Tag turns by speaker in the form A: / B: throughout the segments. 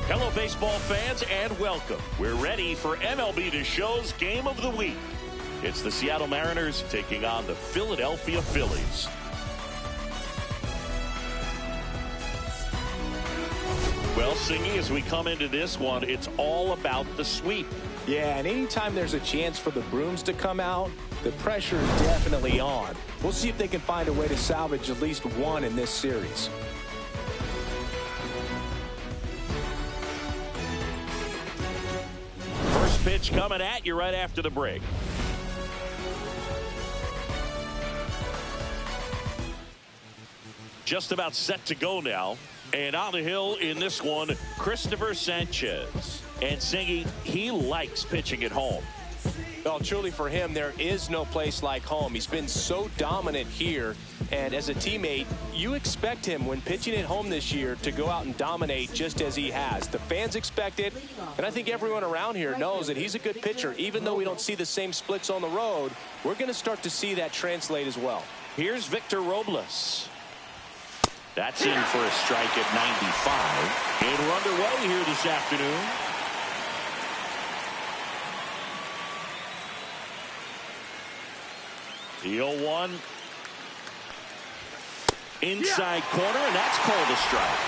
A: Hello, baseball fans, and welcome. We're ready for MLB The Show's Game of the Week. It's the Seattle Mariners taking on the Philadelphia Phillies. Well, Singy, as we come into this one, it's all about the sweep.
B: Yeah, and anytime there's a chance for the brooms to come out, the pressure is definitely on. We'll see if they can find a way to salvage at least one in this series.
A: First pitch coming at you right after the break. Just about set to go now. And on the hill in this one, Christopher Sanchez. And Singy, he likes pitching at home.
B: Well, truly for him, there is no place like home. He's been so dominant here. And as a teammate, you expect him when pitching at home this year to go out and dominate just as he has. The fans expect it. And I think everyone around here knows that he's a good pitcher. Even though we don't see the same splits on the road, we're going to start to see that translate as well.
A: Here's Victor Robles. That's in for a strike at 95. And we're underway here this afternoon. The 0-1. Inside corner, and that's called a strike.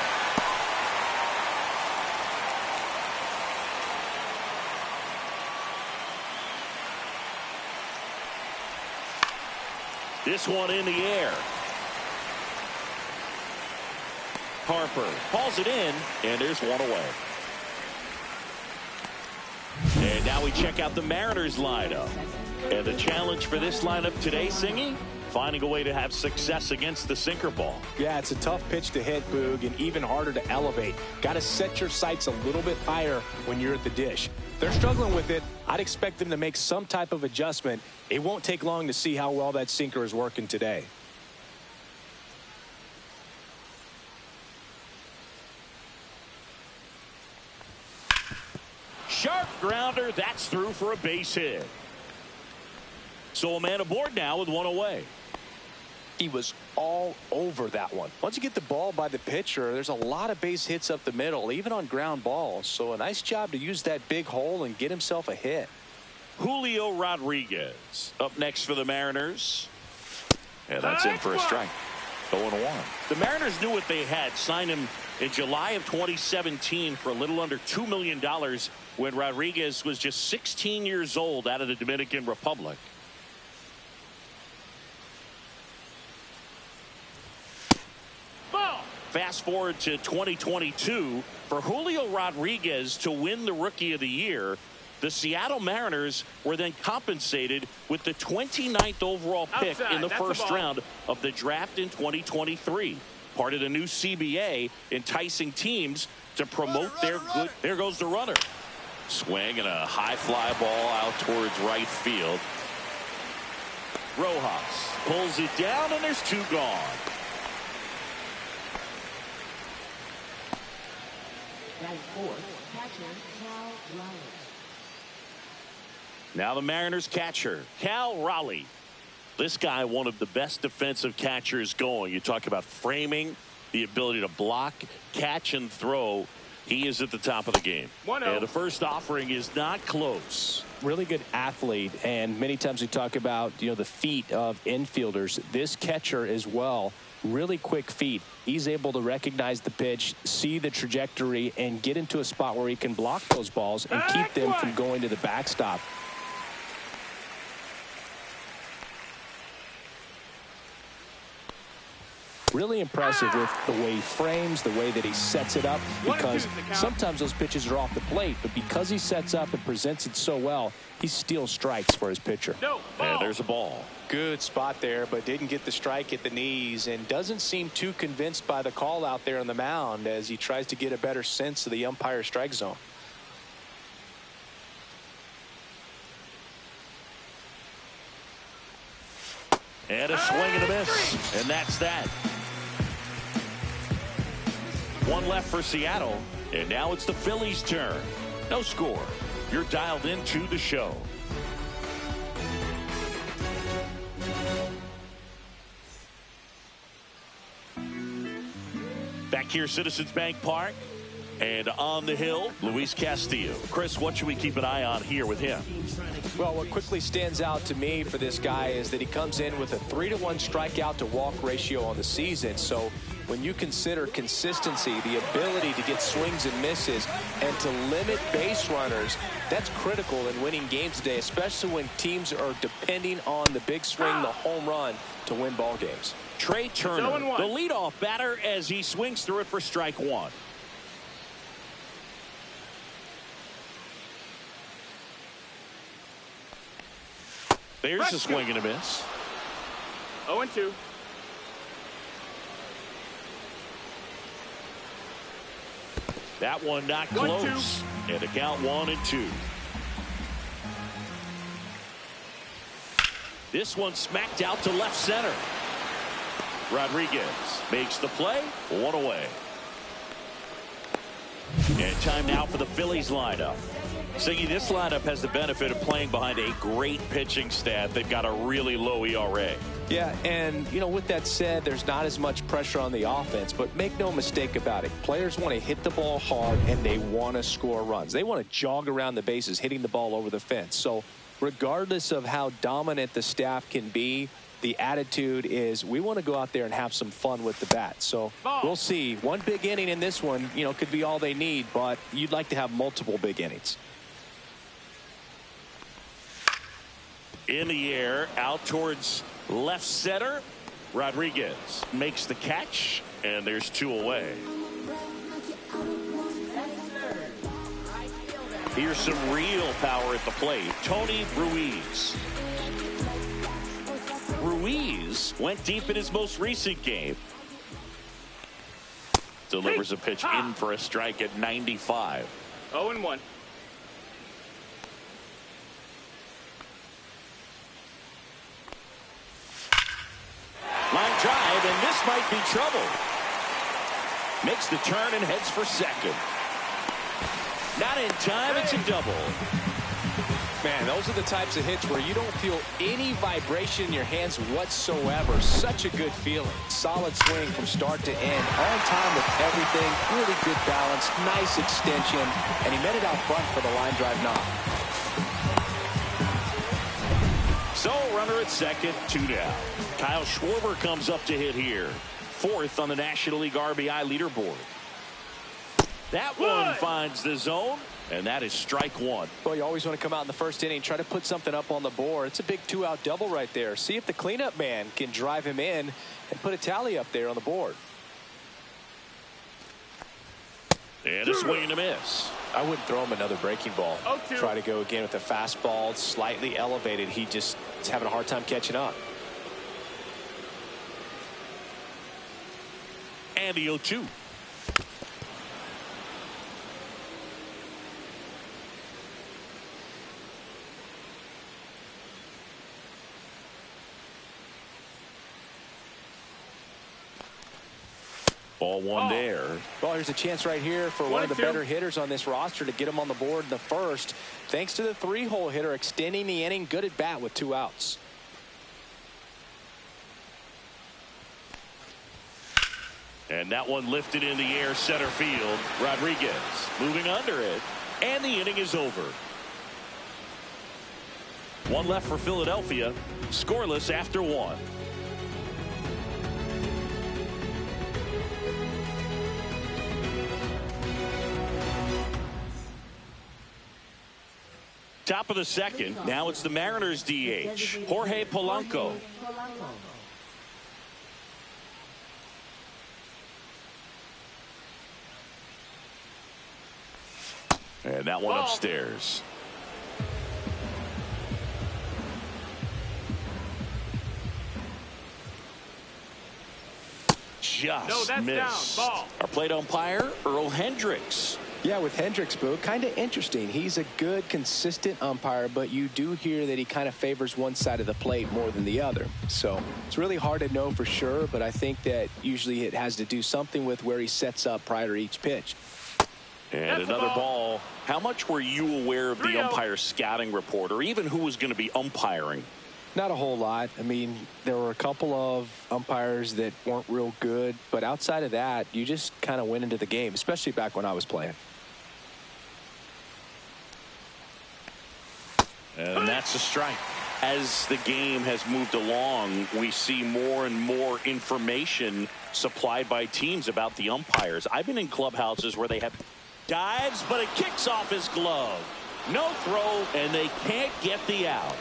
A: This one in the air. Harper hauls it in, and there's one away. And now we check out the Mariners lineup. And the challenge for this lineup today, Singy, finding a way to have success against the sinker ball.
B: Yeah, it's a tough pitch to hit, Boog, and even harder to elevate. Got to set your sights a little bit higher when you're at the dish. They're struggling with it. I'd expect them to make some type of adjustment. It won't take long to see how well that sinker is working today.
A: Sharp grounder, that's through for a base hit. So a man aboard now with one away.
B: He was all over that one. Once you get the ball by the pitcher, there's a lot of base hits up the middle, even on ground balls. So a nice job to use that big hole and get himself a hit.
A: Julio Rodriguez up next for the Mariners. And that's in for a strike. 0-1. The Mariners knew what they had. Signed him in July of 2017 for a little under $2 million when Rodriguez was just 16 years old out of the Dominican Republic. Fast forward to 2022. For Julio Rodriguez to win the Rookie of the Year, the Seattle Mariners were then compensated with the 29th overall pick in the first round of the draft in 2023. Part of the new CBA, enticing teams to promote their good. There goes the runner. Swing and a high fly ball out towards right field. Rojas pulls it down, and there's two gone. Now the Mariners catcher, Cal Raleigh. This guy, one of the best defensive catchers going. You talk about framing, the ability to block, catch, and throw. He is at the top of the game. And the first offering is not close.
B: Really good athlete, and many times we talk about, the feet of infielders. This catcher as well, really quick feet. He's able to recognize the pitch, see the trajectory, and get into a spot where he can block those balls and keep them from going to the backstop. Really impressive with the way he frames, the way that he sets it up, because sometimes those pitches are off the plate, but because he sets up and presents it so well, he steals strikes for his pitcher.
A: And there's a ball.
B: Good spot there, but didn't get the strike at the knees, and doesn't seem too convinced by the call out there on the mound as he tries to get a better sense of the umpire strike zone.
A: And a swing and a miss, and that's that. One left for Seattle, and now it's the Phillies' turn. No score. You're dialed into the show. Back here, Citizens Bank Park. And on the hill, Luis Castillo. Chris, what should we keep an eye on here with him?
B: Well, what quickly stands out to me for this guy is that he comes in with a 3-to-1 strikeout to walk ratio on the season. So when you consider consistency, the ability to get swings and misses, and to limit base runners, that's critical in winning games today, especially when teams are depending on the big swing, the home run, to win ball games.
A: Trey Turner, the leadoff batter, as he swings through it for strike one. There's a swing and a miss.
C: 0-2.
A: That one not close. And the count 1-2. This one smacked out to left center. Rodriguez makes the play. One away. And time now for the Phillies lineup. Siggy, this lineup has the benefit of playing behind a great pitching staff. They've got a really low ERA.
B: Yeah, and, you know, with that said, there's not as much pressure on the offense, but make no mistake about it. Players want to hit the ball hard, and they want to score runs. They want to jog around the bases, hitting the ball over the fence. So regardless of how dominant the staff can be, the attitude is we want to go out there and have some fun with the bat. So we'll see. One big inning in this one, you know, could be all they need, but you'd like to have multiple big innings.
A: In the air, out towards left center. Rodriguez makes the catch, and there's two away. Here's some real power at the plate. Tony Ruiz. Ruiz went deep in his most recent game. Delivers a pitch in for a strike at 95.
C: 0-1.
A: Line drive, and this might be trouble. Makes the turn and heads for second. Not in time, it's a double.
B: Man, those are the types of hits where you don't feel any vibration in your hands whatsoever. Such a good feeling. Solid swing from start to end. On time with everything. Really good balance. Nice extension. And he met it out front for the line drive knock.
A: So, runner at second, 2 down. Kyle Schwarber comes up to hit here. 4th on the National League RBI leaderboard. That one finds the zone, and that is strike one.
B: Well, you always want to come out in the first inning, try to put something up on the board. It's a big 2-out double right there. See if the cleanup man can drive him in and put a tally up there on the board.
A: And a swing and a miss.
B: I wouldn't throw him another breaking ball.
C: 0-2.
B: Try to go again with the fastball, slightly elevated. He just is having a hard time catching up.
A: And the 0-2. Ball one there.
B: Well, here's a chance right here for one of the better hitters on this roster to get him on the board in the first. Thanks to the 3-hole hitter extending the inning. Good at bat with 2 outs.
A: And that one lifted in the air, center field. Rodriguez moving under it. And the inning is over. One left for Philadelphia. Scoreless after 1. Top of the second. Now it's the Mariners DH, Jorge Polanco. And that one upstairs. Just missed. Our plate umpire, Earl Hendricks.
B: Yeah, with Hendricks, Boo, kind of interesting. He's a good, consistent umpire, but you do hear that he kind of favors one side of the plate more than the other. So it's really hard to know for sure, but I think that usually it has to do something with where he sets up prior to each pitch.
A: And another ball. How much were you aware of the umpire scouting report, or even who was going to be umpiring
B: Not a whole lot. I mean, there were a couple of umpires that weren't real good, but outside of that, you just kind of went into the game, especially back when I was playing.
A: And that's a strike. As the game has moved along, we see more and more information supplied by teams about the umpires. I've been in clubhouses where they have dives, but it kicks off his glove. No throw, and they can't get the out.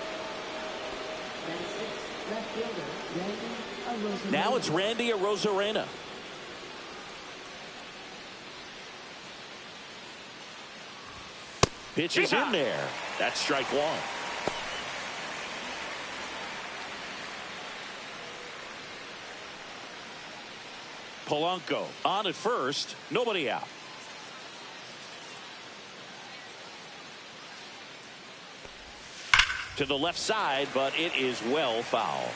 A: Now it's Randy Arozarena. Pitch is in there. That's strike one. Polanco on at first. Nobody out. To the left side, but it is well foul.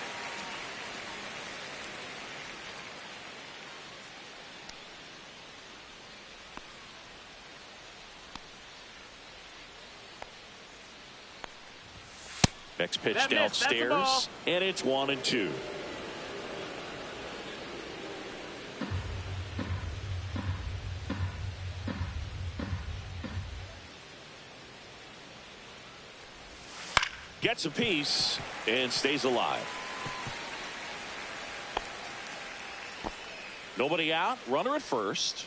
A: Next pitch downstairs, and it's 1-2. Gets a piece and stays alive. Nobody out. Runner at first.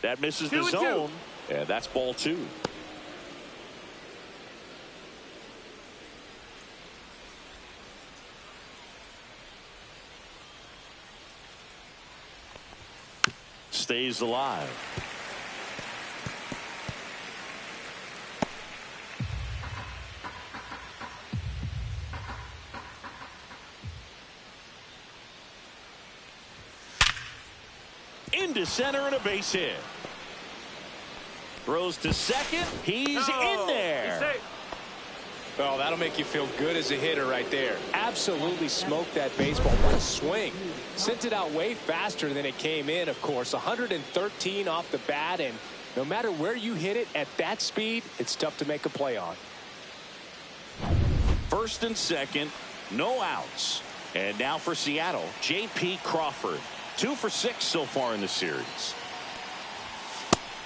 A: That misses the zone. And that's ball two. Stays alive. Into center and a base hit. Throws to second. He's in there.
B: Oh, that'll make you feel good as a hitter right there. Absolutely smoked that baseball. What a swing. Sent it out way faster than it came in, of course. 113 off the bat, and no matter where you hit it at that speed, it's tough to make a play on.
A: First and second, no outs. And now for Seattle, J.P. Crawford. 2 for 6 so far in the series.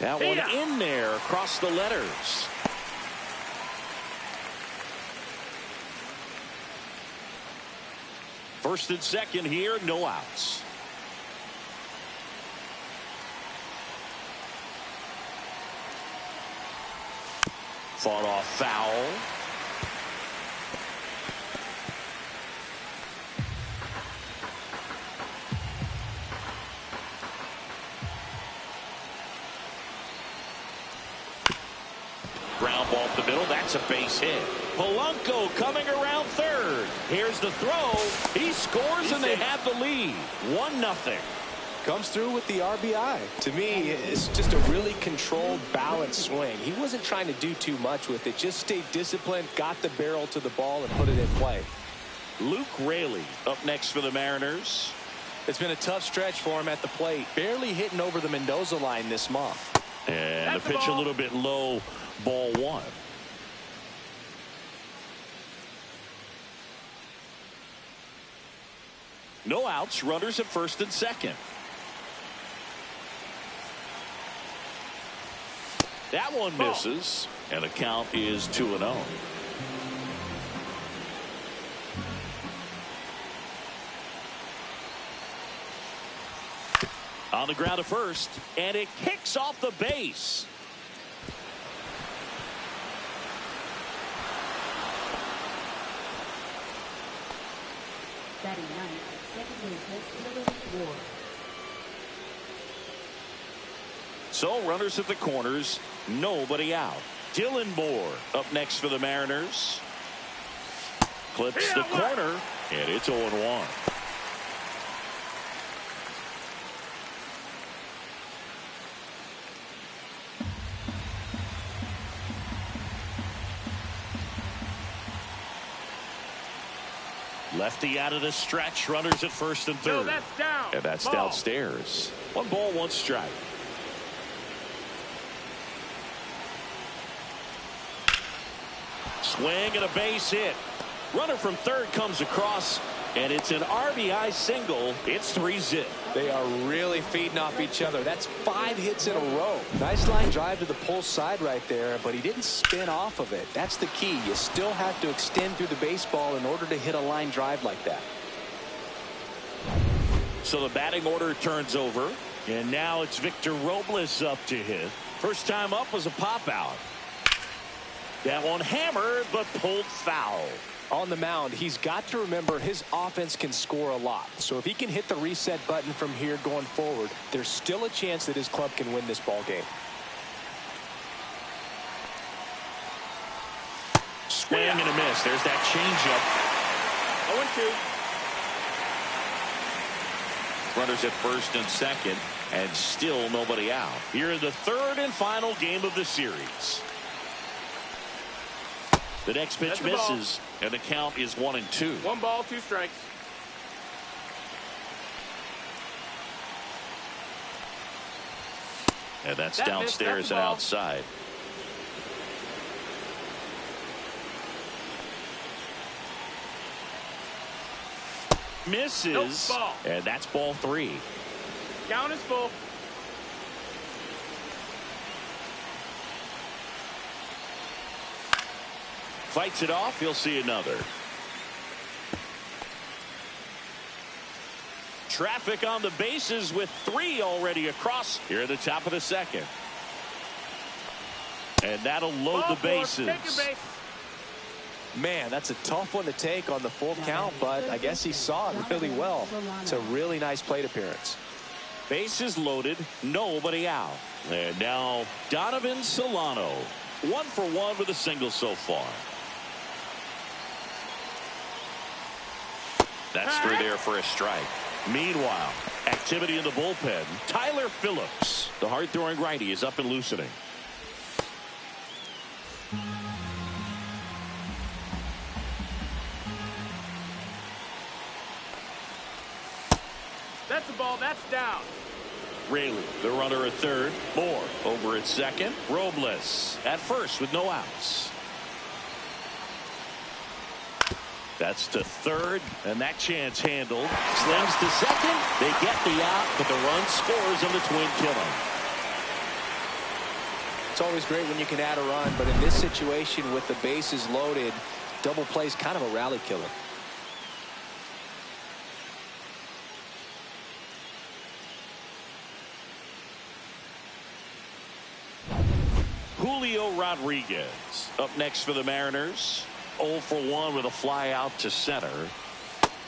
A: That one in there across the letters. First and second here, no outs. Fought off foul. Ground ball up the middle. That's a base hit. Polanco coming around third. Here's the throw. He scores and they have the lead. 1-0.
B: Comes through with the RBI. To me, it's just a really controlled, balanced swing. He wasn't trying to do too much with it. Just stayed disciplined, got the barrel to the ball, and put it in play.
A: Luke Raley up next for the Mariners.
B: It's been a tough stretch for him at the plate. Barely hitting over the Mendoza line this month.
A: And the pitch a little bit low. Ball one. No outs. Runners at first and second. That one misses. And the count is 2-0. On the ground at first. And it kicks off the base.
D: Batting ninth, second baseman, Ward.
A: So runners at the corners, nobody out. Dylan Moore up next for the Mariners. Clips the corner, and it's 0-1. Lefty out of the stretch. Runners at first and third.
C: That's down.
A: And that's downstairs. 1 ball, 1 strike. Swing and a base hit. Runner from third comes across, and it's an RBI single. It's 3-zip.
B: They are really feeding off each other. That's 5 hits in a row. Nice line drive to the pull side right there, but he didn't spin off of it. That's the key. You still have to extend through the baseball in order to hit a line drive like that.
A: So the batting order turns over, and now it's Victor Robles up to hit. First time up was a pop out. That one hammered, but pulled foul.
B: On the mound, he's got to remember his offense can score a lot. So if he can hit the reset button from here going forward, there's still a chance that his club can win this ball game.
A: Swing and a miss. There's that changeup.
C: 0-2.
A: Runners at first and second, and still nobody out. Here in the third and final game of the series. The next pitch misses, and the count is 1-2.
C: 1 ball, 2 strikes.
A: And that's downstairs and outside. Misses,
C: Nope, ball.
A: and that's ball 3.
C: Count is full.
A: Fights it off. He'll see another. Traffic on the bases with 3 already across here at the top of the second. And that'll load the bases.
B: Man, that's a tough one to take on the full count, but I guess he saw it really well. It's a really nice plate appearance.
A: Bases loaded, nobody out. And now Donovan Solano, 1 for 1 with a single so far. That's through there for a strike. Meanwhile, activity in the bullpen. Tyler Phillips, the hard-throwing righty, is up and loosening.
C: That's the ball. That's down.
A: Raley, the runner at third. Moore over at second. Robles at first with no outs. That's to third, and that chance handled. Slings to second. They get the out, but the run scores on the twin killing.
B: It's always great when you can add a run, but in this situation with the bases loaded, double play is kind of a rally killer.
A: Julio Rodriguez up next for the Mariners. 0 for 1 with a fly out to center.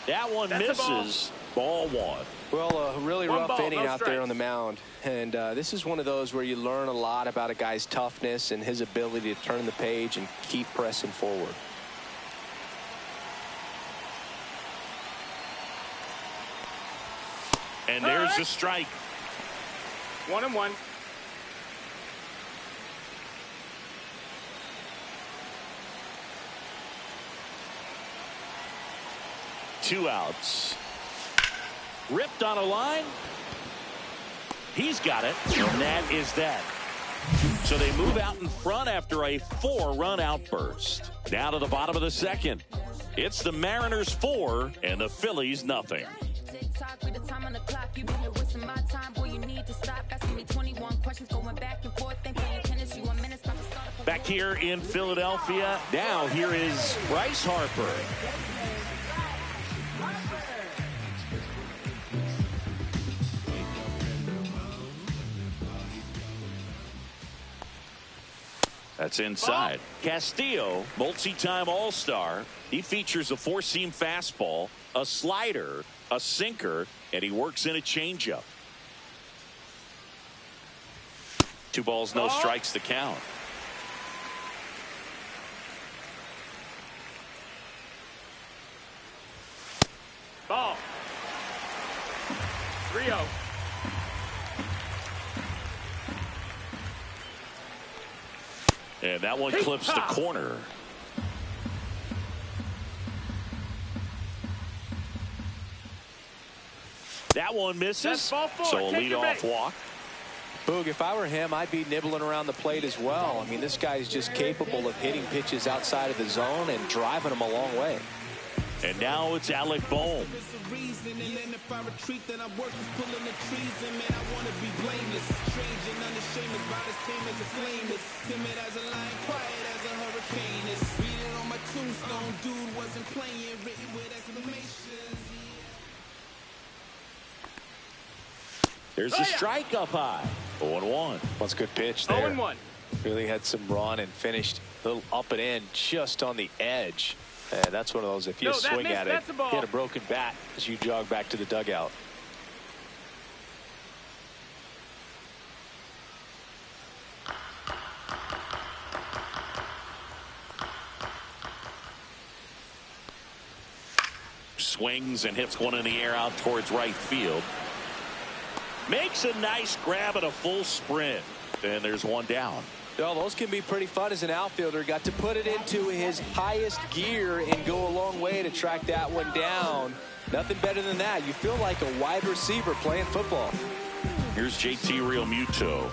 A: That one misses. Ball 1.
B: Well, a really rough
C: ball,
B: inning
C: no
B: out there
C: strikes.
B: on the mound. And this is one of those where you learn a lot about a guy's toughness and his ability to turn the page and keep pressing forward.
A: And there's a strike.
C: 1-1.
A: Two outs. Ripped on a line. He's got it, and that is that. So they move out in front after a 4-run outburst. Now to the bottom of the second. It's the Mariners 4 and the Phillies nothing. Back here in Philadelphia, now here is Bryce Harper. That's inside. Castillo, multi-time All-Star. He features a 4-seam fastball, a slider, a sinker, and he works in a changeup. 2 balls, no strikes to count.
C: Ball. 3-0.
A: And that one clips the corner. That one misses. So a leadoff walk.
B: Boog, if I were him, I'd be nibbling around the plate as well. I mean, this guy's just capable of hitting pitches outside of the zone and driving them a long way.
A: And now it's Alec Bohm. There's a strike up high. 0-1.
B: That's a good pitch there.
C: 0-1.
B: Really had some run and finished a little up and in just on the edge. And that's one of those, if you swing at it, hit a broken bat as you jog back to the dugout.
A: Swings and hits one in the air out towards right field. Makes a nice grab at a full sprint. And there's one down.
B: Well, those can be pretty fun as an outfielder. Got to put it into his highest gear and go a long way to track that one down. Nothing better than that. You feel like a wide receiver playing football.
A: Here's JT Realmuto.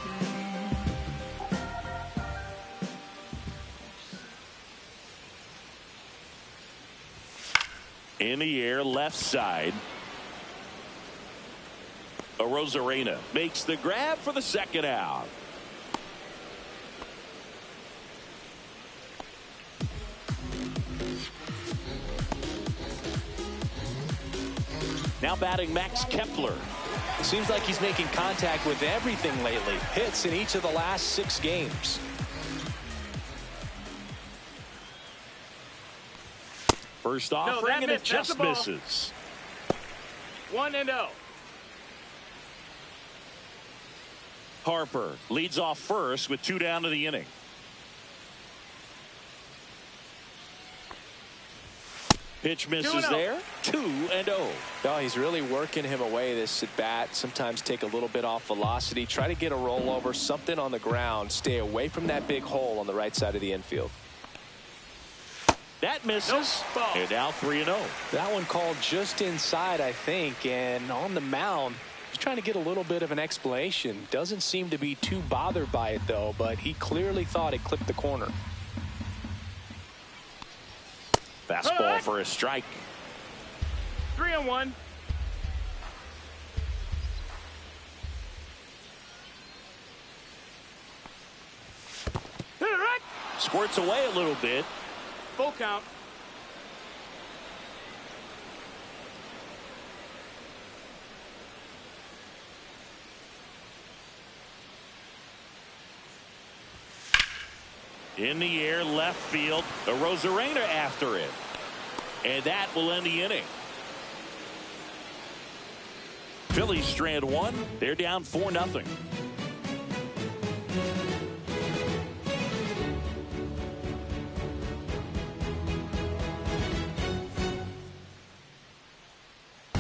A: In the air, left side. Arozarena makes the grab for the second out. Now batting Max Kepler.
B: Seems like he's making contact with everything lately. Hits in each of the last 6 games.
A: First offering, and it just misses.
C: 1-0.
A: Harper leads off first with 2 down to the inning. Pitch misses there. 2-0.
B: Oh, he's really working him away this at bat. Sometimes take a little bit off velocity. Try to get a rollover, something on the ground. Stay away from that big hole on the right side of the infield.
A: That misses. And now 3-0.
B: That one called just inside, I think. And on the mound, he's trying to get a little bit of an explanation. Doesn't seem to be too bothered by it, though. But he clearly thought it clipped the corner.
A: Fastball for a strike.
C: 3-1.
A: Squirts away a little bit.
C: Full count.
A: In the air, left field. Arozarena after it. And that will end the inning. Phillies strand 1. They're down 4-0.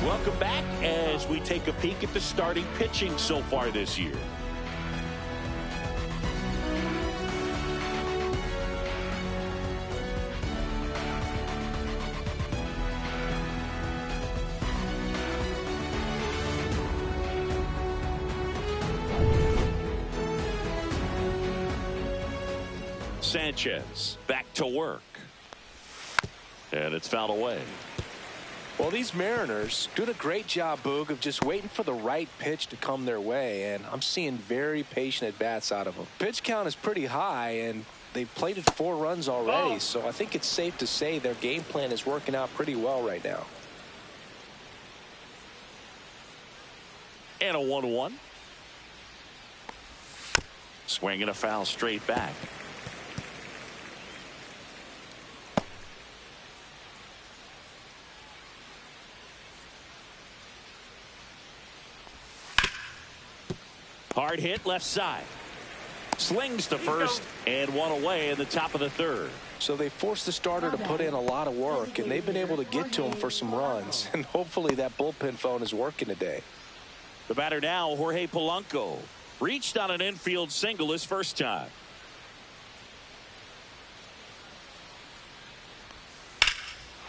A: Welcome back as we take a peek at the starting pitching so far this year. Sanchez back to work. And it's fouled away.
B: Well, these Mariners doing a great job, Boog, of just waiting for the right pitch to come their way, and I'm seeing very patient at-bats out of them. Pitch count is pretty high, and they've plated 4 runs already, so I think it's safe to say their game plan is working out pretty well right now.
A: And a 1-1. Swing and a foul straight back. Hard hit left side. Slings to first and 1 away in the top of the 3rd.
B: So they forced the starter to put in a lot of work, and they've been able to get to him for some runs. And hopefully that bullpen phone is working today.
A: The batter now, Jorge Polanco. Reached on an infield single his first time.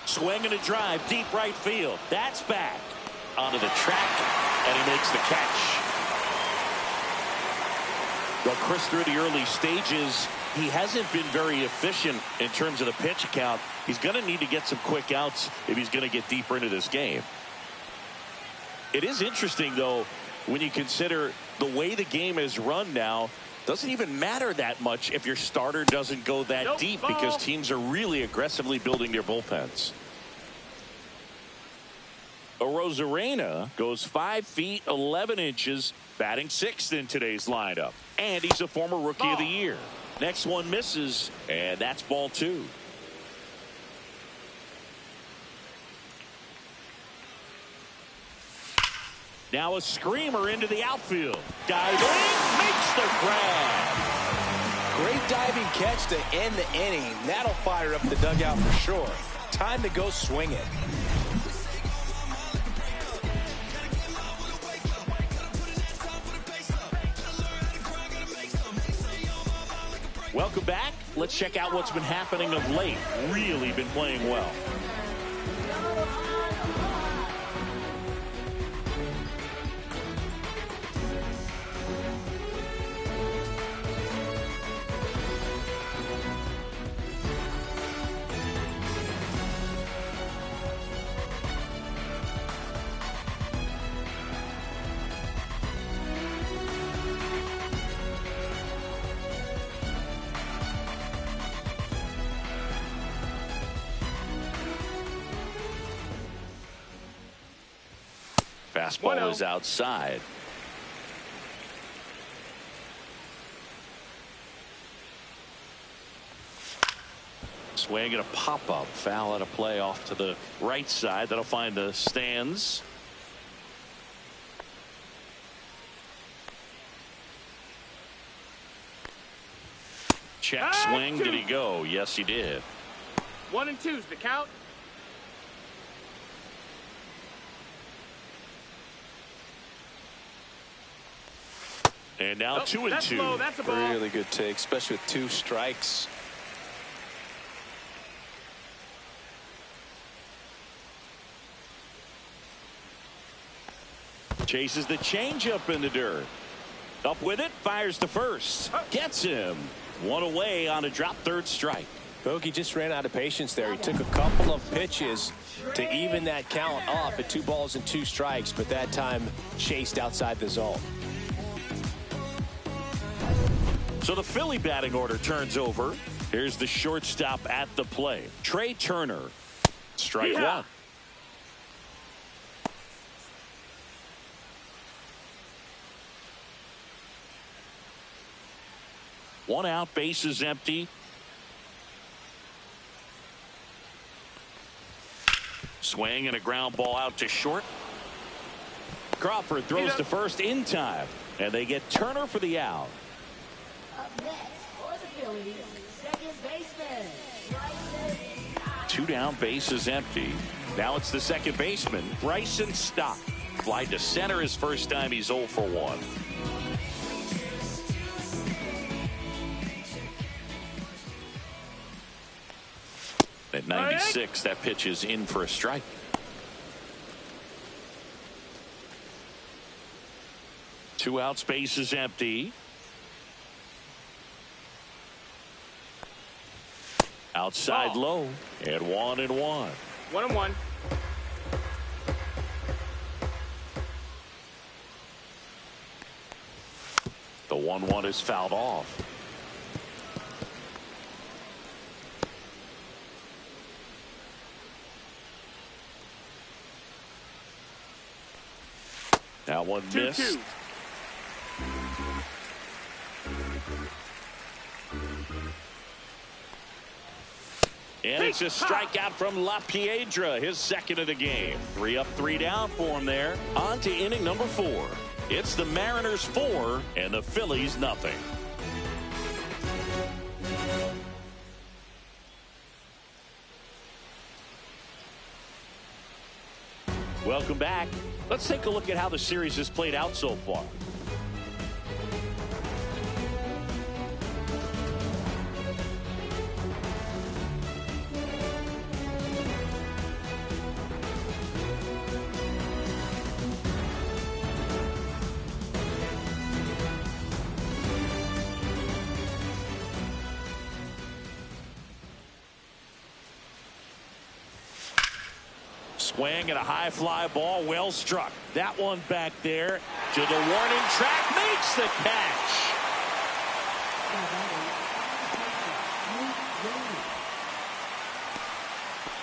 A: Swing and a drive deep right field. That's back onto the track, and he makes the catch. Well, Chris, through the early stages, he hasn't been very efficient in terms of the pitch count. He's going to need to get some quick outs if he's going to get deeper into this game. It is interesting, though, when you consider the way the game is run now. Doesn't even matter that much if your starter doesn't go that deep, because teams are really aggressively building their bullpens. Arozarena goes 5 feet 11 inches, batting 6th in today's lineup. And he's a former Rookie of the Year. Next one misses, and that's ball 2. Now a screamer into the outfield. Diving, makes the grab.
B: Great diving catch to end the inning. That'll fire up the dugout for sure. Time to go swing it.
A: Welcome back. Let's check out what's been happening of late. Really been playing well. Fastball is outside. Swing and a pop-up. Foul out of play off to the right side. That'll find the stands. Check swing. Did he go? Yes, he did.
C: 1 and 2's the count.
A: And now 2 and 2.
C: Low. That's a ball.
B: Really good take, especially with 2 strikes.
A: Chases the changeup in the dirt. Up with it, fires to first. Gets him. 1 away on a drop, 3rd strike.
B: Bogey just ran out of patience there. He took a couple of pitches to even that count up at 2 balls and 2 strikes, but that time chased outside the zone.
A: So the Philly batting order turns over. Here's the shortstop at the plate. Trey Turner. Strike 1. One out, bases empty. Swing and a ground ball out to short. Crawford throws to first in time, and they get Turner for the out.
D: Up next for the Phillies, second baseman, Bryson.
A: 2 down, bases empty. Now it's the second baseman, Bryson Stott. Fly to center his first time. He's 0 for 1. At 96, that pitch is in for a strike. Two outs, bases empty. Outside low, and 1-1.
C: 1-1.
A: The 1-1 is fouled off. That one missed.
C: 2-2.
A: And it's a strikeout from La Piedra, his second of the game. 3 up, 3 down for him there. On to inning number 4. It's the Mariners 4 and the Phillies nothing. Welcome back. Let's take a look at how the series has played out so far. Swing and a high fly ball, well struck. That one back there to the warning track, makes the catch.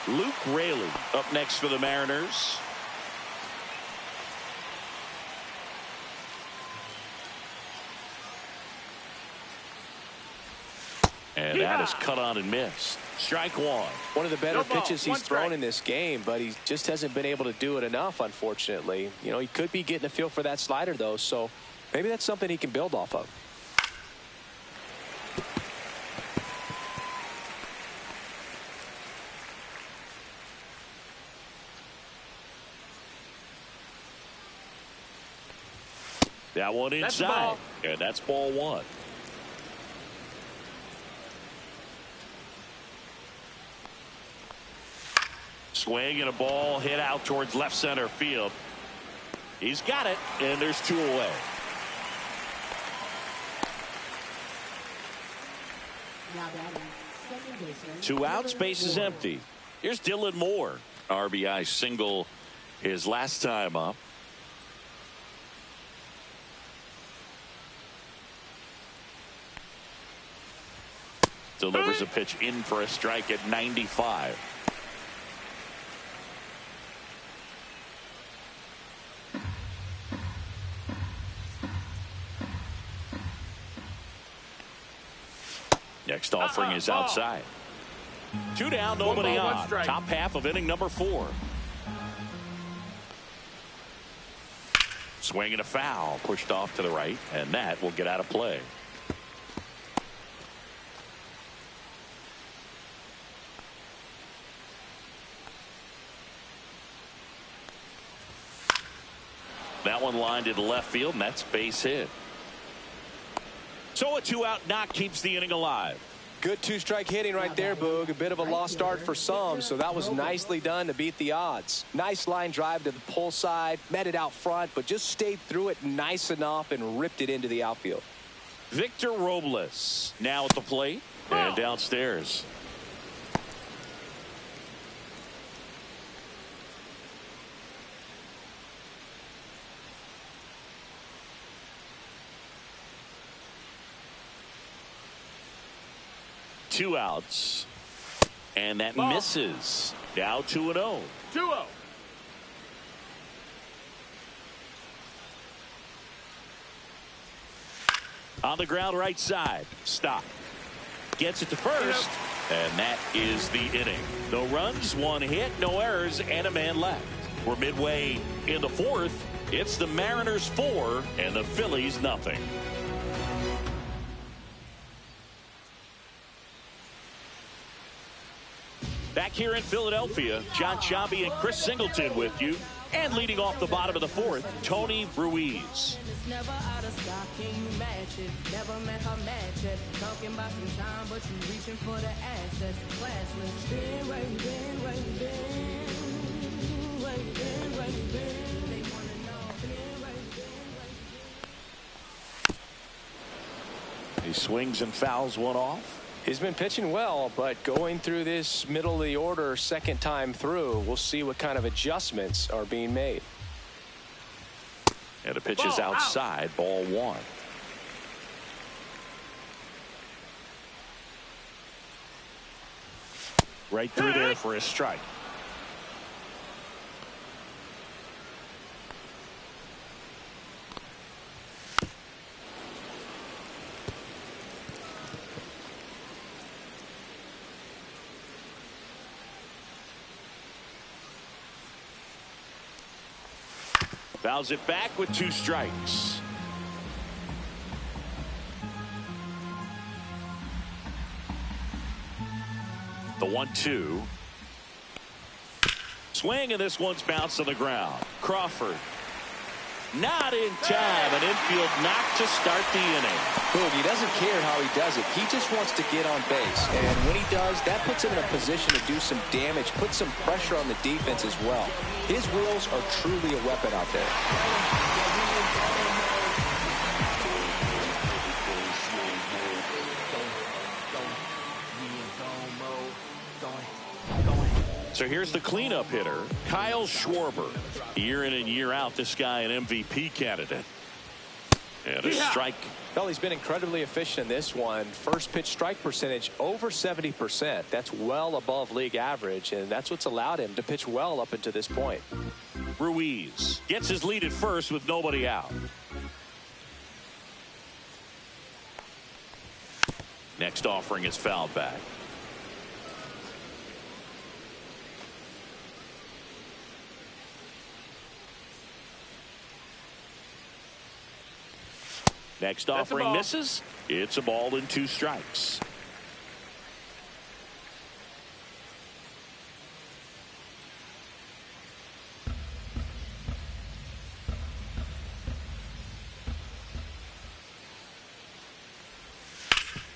A: Luke Raley up next for the Mariners. And that is cut on and missed. Strike one.
B: One of the better
C: No ball,
B: pitches he's thrown in this game, but he just hasn't been able to do it enough, unfortunately. You know, he could be getting a feel for that slider, though, so maybe that's something he can build off of.
A: That one inside. And that's ball one. Swing and a ball hit out towards left center field. He's got it, and there's two away. Two outs, base is empty. Here's Dylan Moore. RBI single his last time up. Delivers a pitch in for a strike at 95. Next offering is outside. Two down, nobody on. Top half of inning number 4. Swing and a foul, pushed off to the right, and that will get out of play. That one lined to the left field, and that's base hit. So a 2-out knock keeps the inning alive.
B: Good two-strike hitting right there, Boog. A bit of a lost start for some, so that was nicely done to beat the odds. Nice line drive to the pull side, met it out front, but just stayed through it nice enough and ripped it into the outfield.
A: Victor Robles now at the plate and downstairs. Two outs, and that misses. Down 2-0.
C: 2-0.
A: On the ground, right side. Stop. Gets it to first, and that is the inning. No runs, one hit, no errors, and a man left. We're midway in the 4th. It's the Mariners 4 and the Phillies nothing. Back here in Philadelphia, John Sciambi and Chris Singleton with you. And leading off the bottom of the 4th, Tony Ruiz.
E: Never out of stock, can you match it? Never met her match it. Talking about some time, but you reaching for the assets. Classless. Been where you been, where you been, where you been, where you been. They wanna know, been where you been, where you been.
A: He swings and fouls one off.
B: He's been pitching well, but going through this middle of the order second time through, we'll see what kind of adjustments are being made.
A: And the pitch is outside, ball one. Right through there for a strike. Fouls it back with 2 strikes. The 1-2. Swing, and this one's bounced on the ground. Crawford. Not in time. An infield knock to start the inning.
B: Boog, he doesn't care how he does it. He just wants to get on base. And when he does, that puts him in a position to do some damage, put some pressure on the defense as well. His wheels are truly a weapon out there.
A: So here's the cleanup hitter, Kyle Schwarber. Year in and year out, this guy an MVP candidate. And a strike.
B: Well, he's been incredibly efficient in this one. First pitch strike percentage over 70%. That's well above league average, and that's what's allowed him to pitch well up until this point.
A: Ruiz gets his lead at first with nobody out. Next offering is fouled back. Next offering misses. It's a ball and 2 strikes.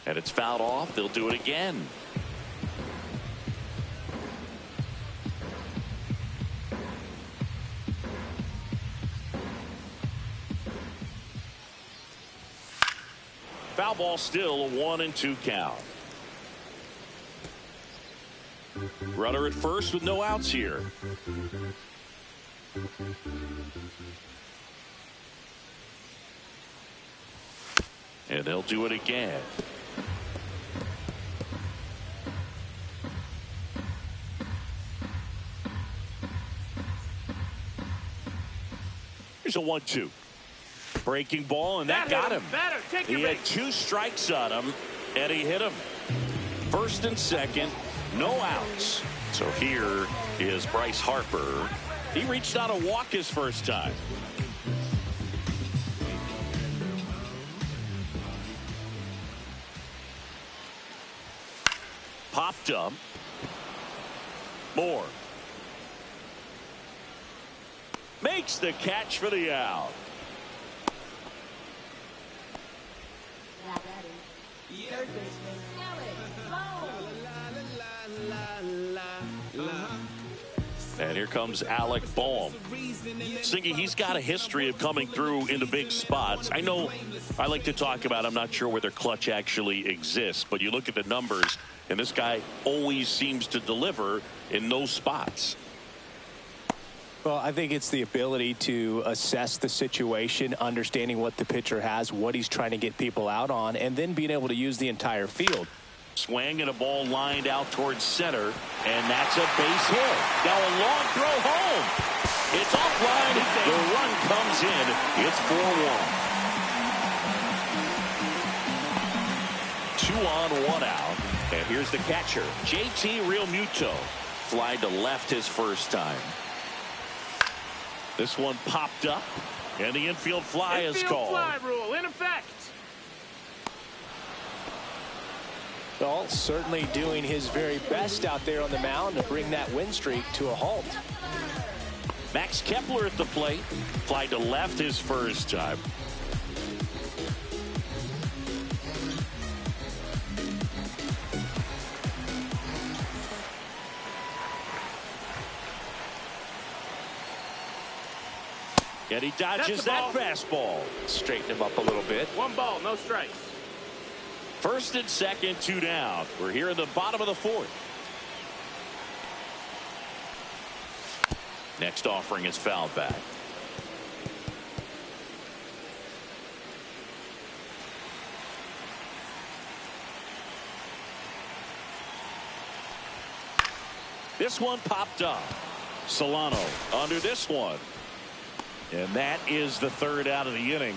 A: And it's fouled off. They'll do it again. Foul ball, still a 1-2 count. Runner at first with no outs here. And they'll do it again. Here's a 1-2. Breaking ball, and that got him. He had 2 strikes on him, and he hit him. First and second, no outs. So here is Bryce Harper. He reached out a walk his first time. Popped up. Moore makes the catch for the out. And here comes Alec Boehm. Singy, he's got a history of coming through into big spots. I know I like to talk about, I'm not sure whether clutch actually exists, but you look at the numbers, and this guy always seems to deliver in those spots.
B: Well, I think it's the ability to assess the situation, understanding what the pitcher has, what he's trying to get people out on, and then being able to use the entire field.
A: Swing and a ball lined out towards center, and that's a base hit. Now a long throw home. It's offline. The run comes in. It's 4-1. 2 on, 1 out. And here's the catcher, JT Realmuto. Fly to left his first time. This one popped up, and the infield fly is called.
C: Fly rule in effect.
B: Well, certainly doing his very best out there on the mound to bring that win streak to a halt.
A: Max Kepler at the plate. Fly to left his first time. And he dodges that fastball.
B: Straighten him up a little bit.
C: 1 ball, no strikes.
A: First and second, 2 down. We're here in the bottom of the 4th. Next offering is fouled back. This one popped up. Solano under this one. And that is the 3rd out of the inning.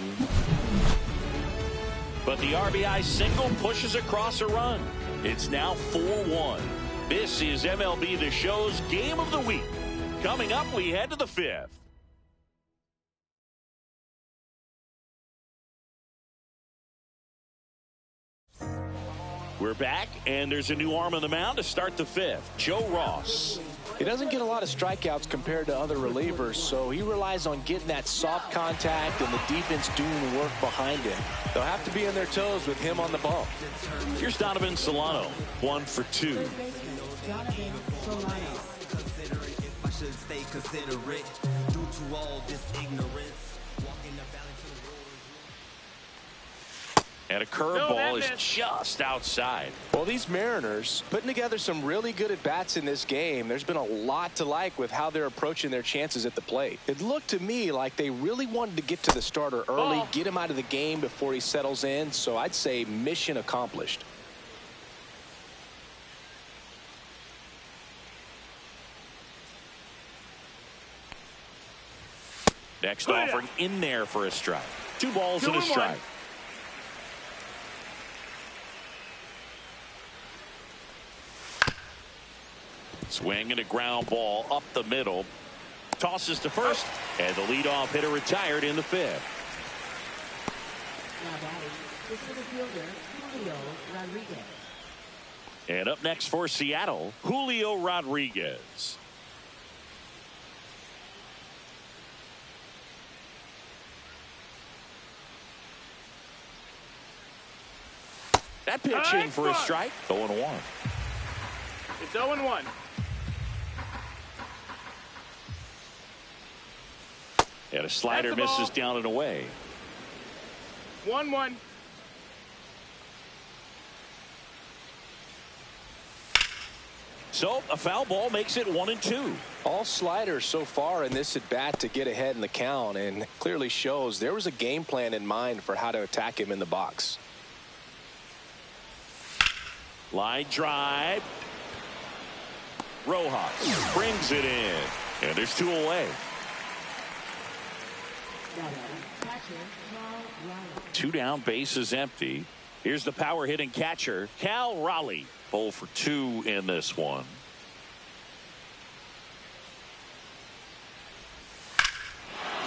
A: But the RBI single pushes across a run. It's now 4-1. This is MLB The Show's Game of the Week. Coming up, we head to the 5th. We're back, and there's a new arm on the mound to start the 5th. Joe Ross.
B: He doesn't get a lot of strikeouts compared to other relievers, so he relies on getting that soft contact and the defense doing work behind him. They'll have to be on their toes with him on the bump.
A: Here's Donovan Solano, 1 for 2. And a curveball is just outside.
B: Well, these Mariners putting together some really good at-bats in this game. There's been a lot to like with how they're approaching their chances at the plate. It looked to me like they really wanted to get to the starter early, get him out of the game before he settles in. So I'd say mission accomplished.
A: Next offering in there for a strike. 2 balls and a strike. Swing and a ground ball up the middle. Tosses to first, and the leadoff hitter retired in the 5th.
D: Now batting, the center fielder, Julio Rodriguez.
A: And up next for Seattle, Julio Rodriguez. That pitch in for a strike. 0-1.
C: It's 0-1.
A: And a slider misses down and away.
C: 1-1.
A: So a foul ball makes it 1-2.
B: All sliders so far in this at bat to get ahead in the count, and clearly shows there was a game plan in mind for how to attack him in the box.
A: Line drive. Rojas brings it in, and there's 2 away. 2 down, bases empty. Here's the power hitting catcher, Cal Raleigh. 0 for 2 in this one.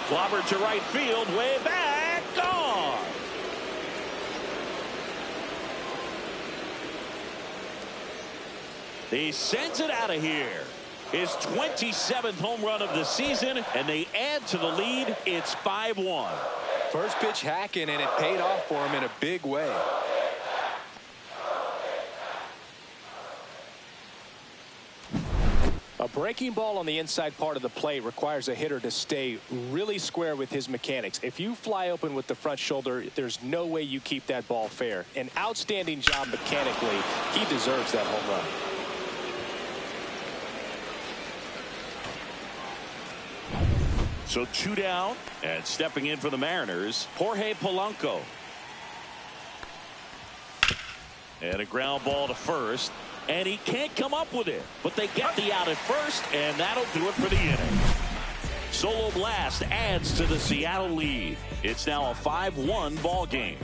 A: Clobbered to right field, way back, gone. He sends it out of here. His 27th home run of the season, and they add to the lead. It's 5-1.
B: First pitch hacking, and it paid off for him in a big way. A breaking ball on the inside part of the plate requires a hitter to stay really square with his mechanics. If you fly open with the front shoulder, there's no way you keep that ball fair. An outstanding job mechanically. He deserves that home run.
A: So 2 down, and stepping in for the Mariners, Jorge Polanco. And a ground ball to first, and he can't come up with it, but they get the out at first, and that'll do it for the inning. Solo blast adds to the Seattle lead. It's now a 5-1 ball game.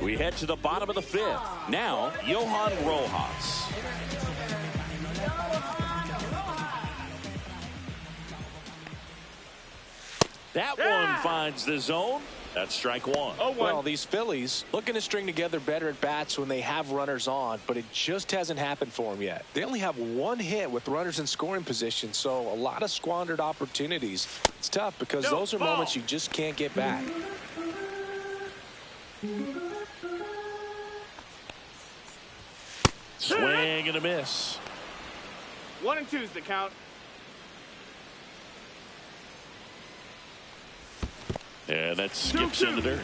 A: We head to the bottom of the 5th. Now, Johan Rojas. That one finds the zone. That's strike 1.
B: Well, these Phillies looking to string together better at bats when they have runners on, but it just hasn't happened for them yet. They only have 1 hit with runners in scoring position, so a lot of squandered opportunities. It's tough because those are moments you just can't get back.
A: Swing and a miss.
C: 1-2 is the count.
A: And that skips into dirt.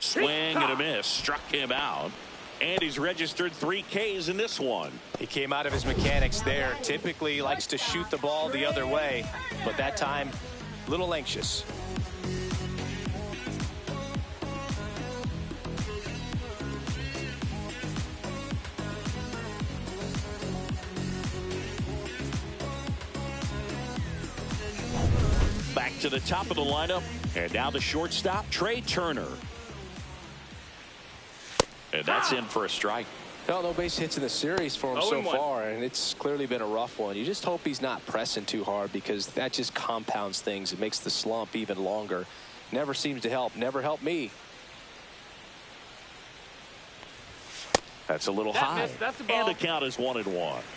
A: Swing and a miss. Struck him out. And he's registered 3 Ks in this one.
B: He came out of his mechanics there. Typically he likes to shoot the ball the other way, but that time a little anxious.
A: Back to the top of the lineup, and now the shortstop, Trey Turner. And that's in for a strike.
B: No base hits in the series for him so far, and it's clearly been a rough one. You just hope he's not pressing too hard, because that just compounds things. It makes the slump even longer. Never seems to help. Never helped me.
A: That's a little high.
C: That's a ball.
A: And the count is 1-1.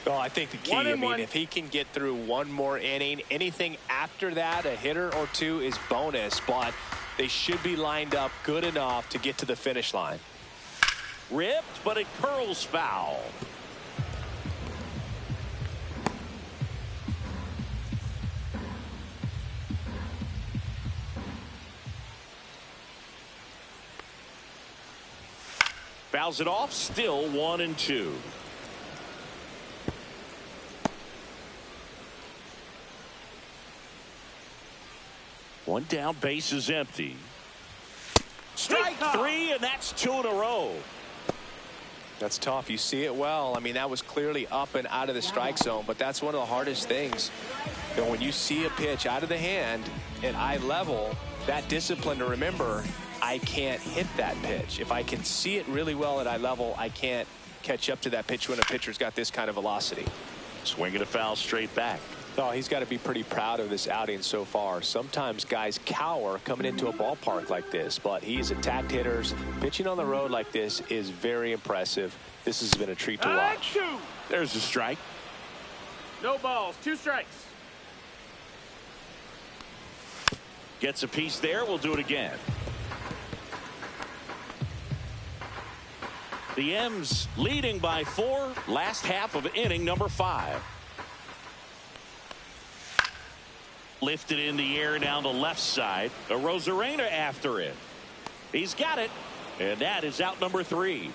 B: Well, I think the key, I mean, if he can get through 1 more inning, anything after that, a hitter or 2 is bonus, but they should be lined up good enough to get to the finish line.
A: Ripped, but it curls foul. Fouls it off, still 1-2. One down, base is empty. Strike three, and that's 2 in a row.
B: That's tough. You see it well. I mean, that was clearly up and out of the strike zone, but that's one of the hardest things. You know, when you see a pitch out of the hand at eye level, that discipline to remember, I can't hit that pitch. If I can see it really well at eye level, I can't catch up to that pitch when a pitcher's got this kind of velocity.
A: Swinging a foul straight back.
B: Oh, he's got to be pretty proud of this outing so far. Sometimes guys cower coming into a ballpark like this, but he's attacked hitters. Pitching on the road like this is very impressive. This has been a treat to watch.
A: There's a strike.
C: No balls, 2 strikes.
A: Gets a piece there. We'll do it again. The M's leading by 4. Last half of inning number 5. Lifted in the air down the left side. A Rosarena after it. He's got it. And that is out number 3.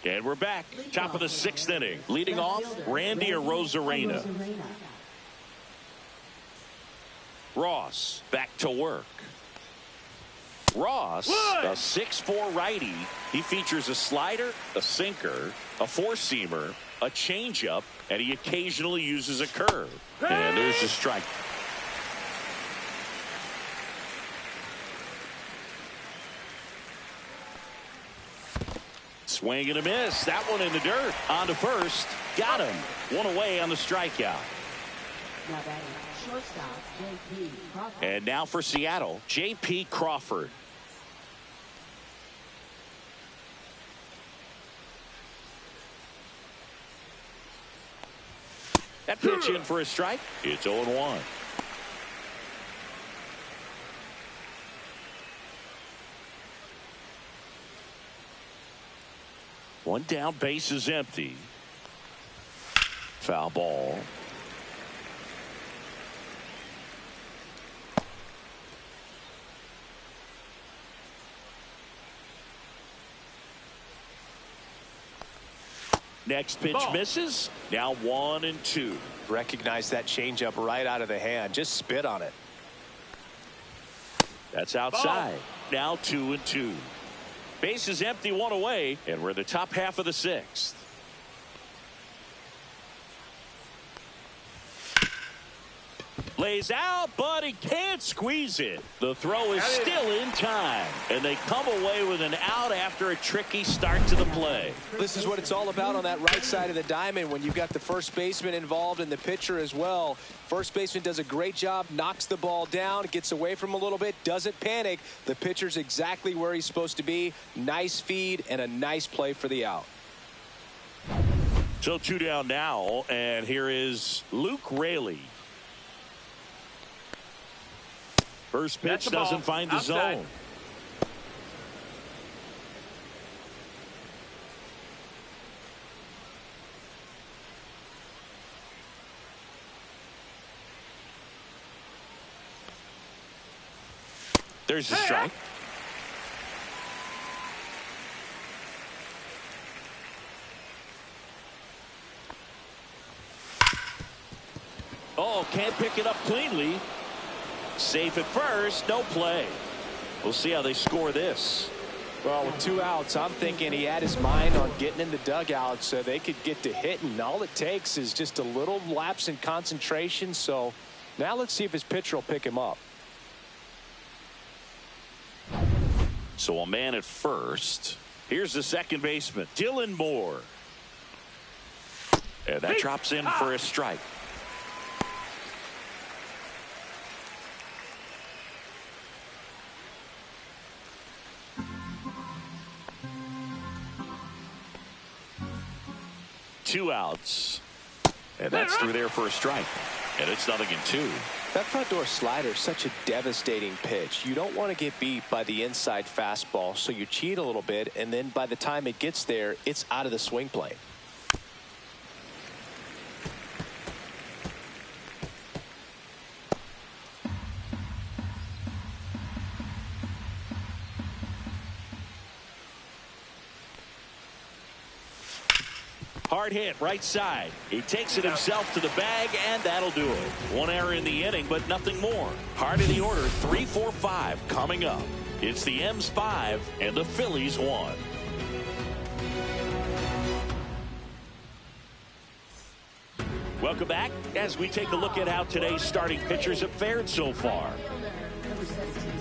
A: And we're back. Top of the 6th inning. Leading off, Randy Rosarena. Ross back to work. Ross, a 6'4" righty. He features a slider, a sinker, a four-seamer, a changeup, and he occasionally uses a curve. And there's the strike. Swing and a miss. That one in the dirt. On to first. Got him. One away on the strikeout.
D: Now batting, shortstop, J.P. Crawford.
A: And now for Seattle, J.P. Crawford. That pitch in for a strike. It's 0-1. One down, base is empty. Foul ball. Next pitch misses. Now 1-2.
B: Recognize that changeup right out of the hand. Just spit on it.
A: That's outside. Now 2-2. Base is empty, one away, and we're in the top half of the 6th. Lays out, but he can't squeeze it. The throw is still in time, and they come away with an out after a tricky start to the play.
B: This is what it's all about on that right side of the diamond when you've got the first baseman involved and the pitcher as well. First baseman does a great job, knocks the ball down, gets away from him a little bit, doesn't panic. The pitcher's exactly where he's supposed to be. Nice feed and a nice play for the out.
A: So 2 down now, and here is Luke Raley. First pitch doesn't find the zone. There's the strike. Oh, can't pick it up cleanly. Safe at first, no play. We'll see how they score this.
B: Well, with 2 outs, I'm thinking he had his mind on getting in the dugout so they could get to hitting. All it takes is just a little lapse in concentration. So now let's see if his pitcher will pick him up.
A: So a man at first. Here's the second baseman, Dylan Moore. And that drops in for a strike. 2 outs. And that's through there for a strike. And it's 0-2.
B: That front door slider is such a devastating pitch. You don't want to get beat by the inside fastball, so you cheat a little bit, and then by the time it gets there, it's out of the swing plane.
A: Hard hit right side. He takes it himself to the bag, and that'll do it. One error in the inning, but nothing more. Heart of the order, 3, 4, 5 coming up. It's the M's 5 and the Phillies 1. Welcome back as we take a look at how today's starting pitchers have fared so far.
D: Number 17.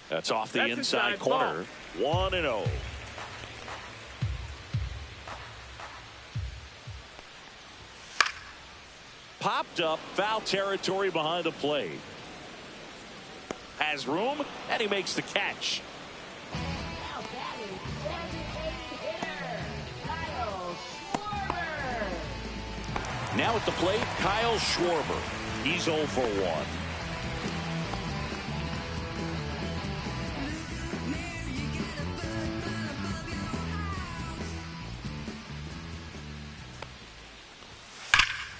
A: That's off the inside corner. 1-0. Popped up, foul territory behind the plate. Has room, and he makes the catch.
D: Now batting, 7-8 hitter, Kyle Schwarber.
A: Now at the plate, Kyle Schwarber. He's 0 for 1.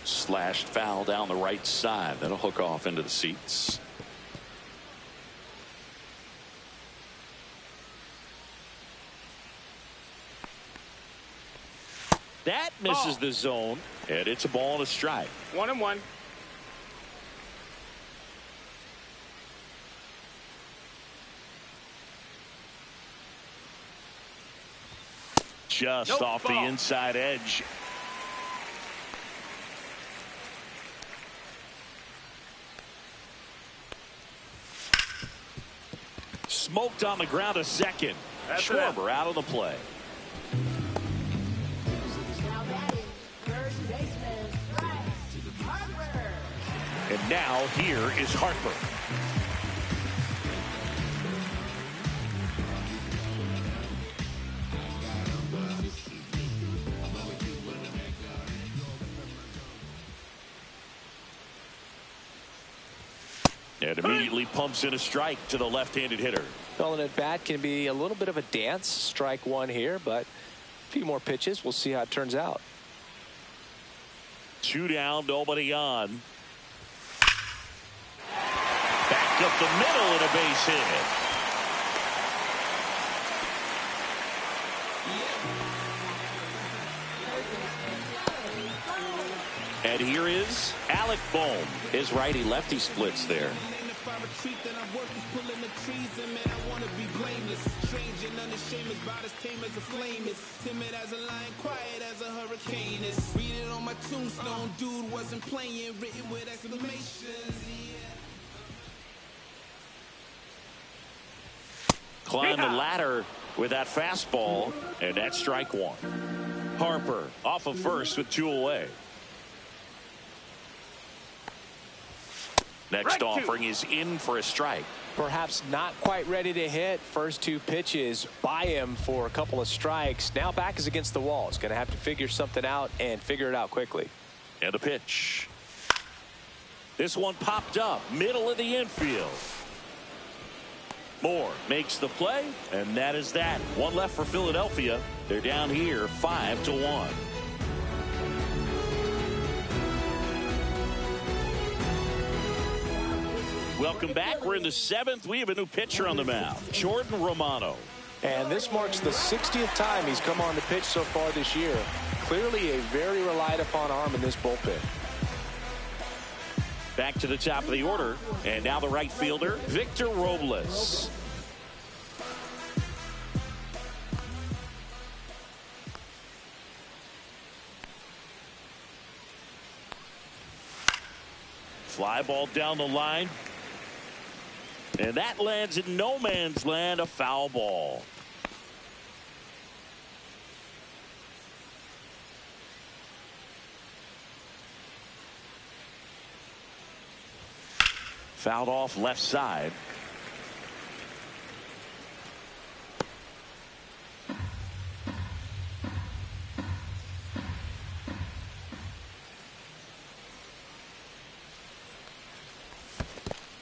A: Slashed foul down the right side. That'll hook off into the seats. That misses the zone, and it's a ball and a strike.
C: 1-1.
A: Just off the inside edge. Smoked on the ground, a second. Schwarber out of the play.
D: Now batting, first baseman, Harper.
A: And now here is Harper. And immediately pumps in a strike to the left-handed hitter.
B: Calling at bat can be a little bit of a dance. Strike one here, but a few more pitches. We'll see how it turns out.
A: 2 down, nobody on. Back up the middle and a base hit. And here is Alec Bohm. His righty-lefty splits there. Climb the ladder with that fastball, and that's strike one. Harper off of first with 2 away. Next offering is in for a strike.
B: Perhaps not quite ready to hit. First 2 pitches by him for a couple of strikes. Now back is against the wall. He's going to have to figure something out and figure it out quickly.
A: And a pitch. This one popped up middle of the infield. Moore makes the play, and that is that. 1 left for Philadelphia. They're down here 5-1. Welcome back. We're in the 7th. We have a new pitcher on the mound, Jordan Romano.
B: And this marks the 60th time he's come on the pitch so far this year. Clearly a very relied upon arm in this bullpen.
A: Back to the top of the order, and now the right fielder, Victor Robles. Fly ball down the line. And that lands in no man's land, a foul ball. Fouled off left side.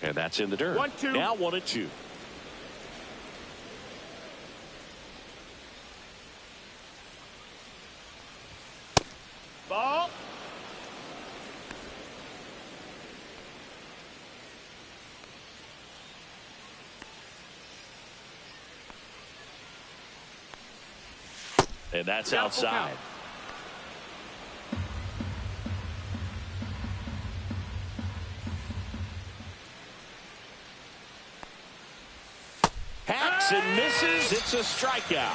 A: And that's in the dirt.
C: 1-2.
A: Now 1-2.
C: Ball.
A: And that's
C: Doubtful
A: outside.
C: count.
A: Hacks and misses. It's a strikeout.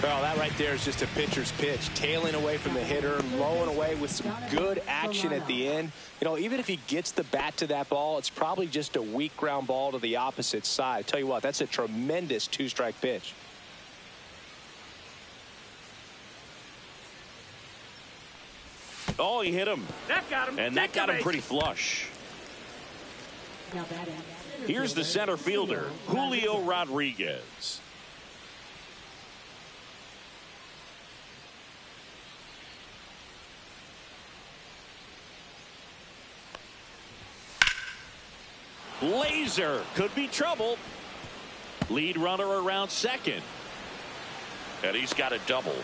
B: Well, that right there is just a pitcher's pitch, tailing away from the hitter, blowing away with some good action at the end. You know, even if he gets the bat to that ball, it's probably just a weak ground ball to the opposite side. Tell you what, that's a tremendous two-strike pitch.
A: Oh, he hit him.
C: That got him.
A: And that got him pretty flush.
D: Now batting.
A: Here's the center fielder, Julio Rodriguez. Laser could be trouble. Lead runner around second. And he's got a double.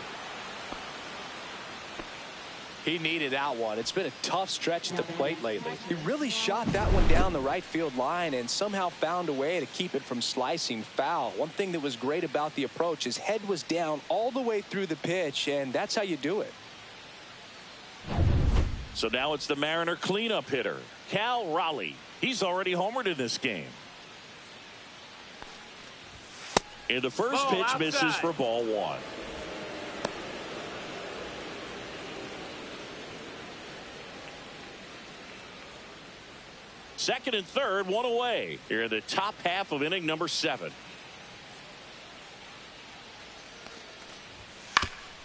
B: He needed that one. It's been a tough stretch at the plate lately. He really shot that one down the right field line and somehow found a way to keep it from slicing foul. One thing that was great about the approach, his head was down all the way through the pitch, and that's how you do it.
A: So now it's the Mariner cleanup hitter, Cal Raleigh. He's already homered in this game. And the first
C: Ball
A: pitch
C: outside.
A: misses for ball one. Second and third, one away. Here in the top half of inning number 7.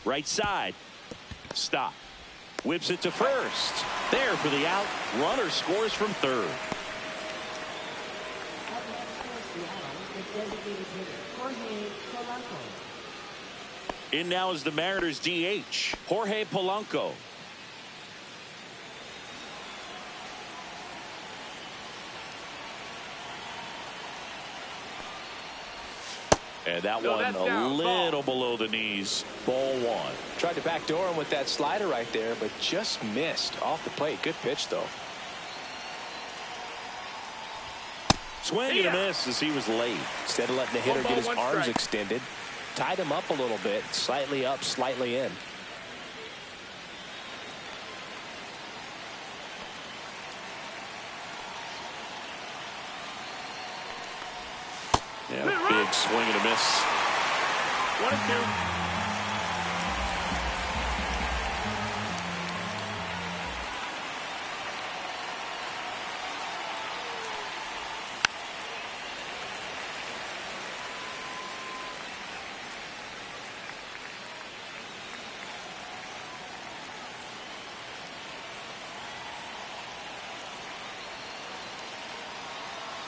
A: Right side. Stop. Whips it to first. There for the out. Runner scores from third. In now is the Mariners DH, Jorge Polanco. And that
C: No,
A: one
C: that's
A: a
C: down.
A: little
C: Ball.
A: below the knees. Ball one.
B: Tried to backdoor him with that slider right there, but just missed off the plate. Good pitch, though.
A: Swing and a miss as he was late.
B: Instead of letting the hitter
C: One ball,
B: get his
C: one
B: arms
C: strike.
B: extended, tied him up a little bit, slightly up, slightly in.
A: Yeah, big swing and a miss.
C: 1-2.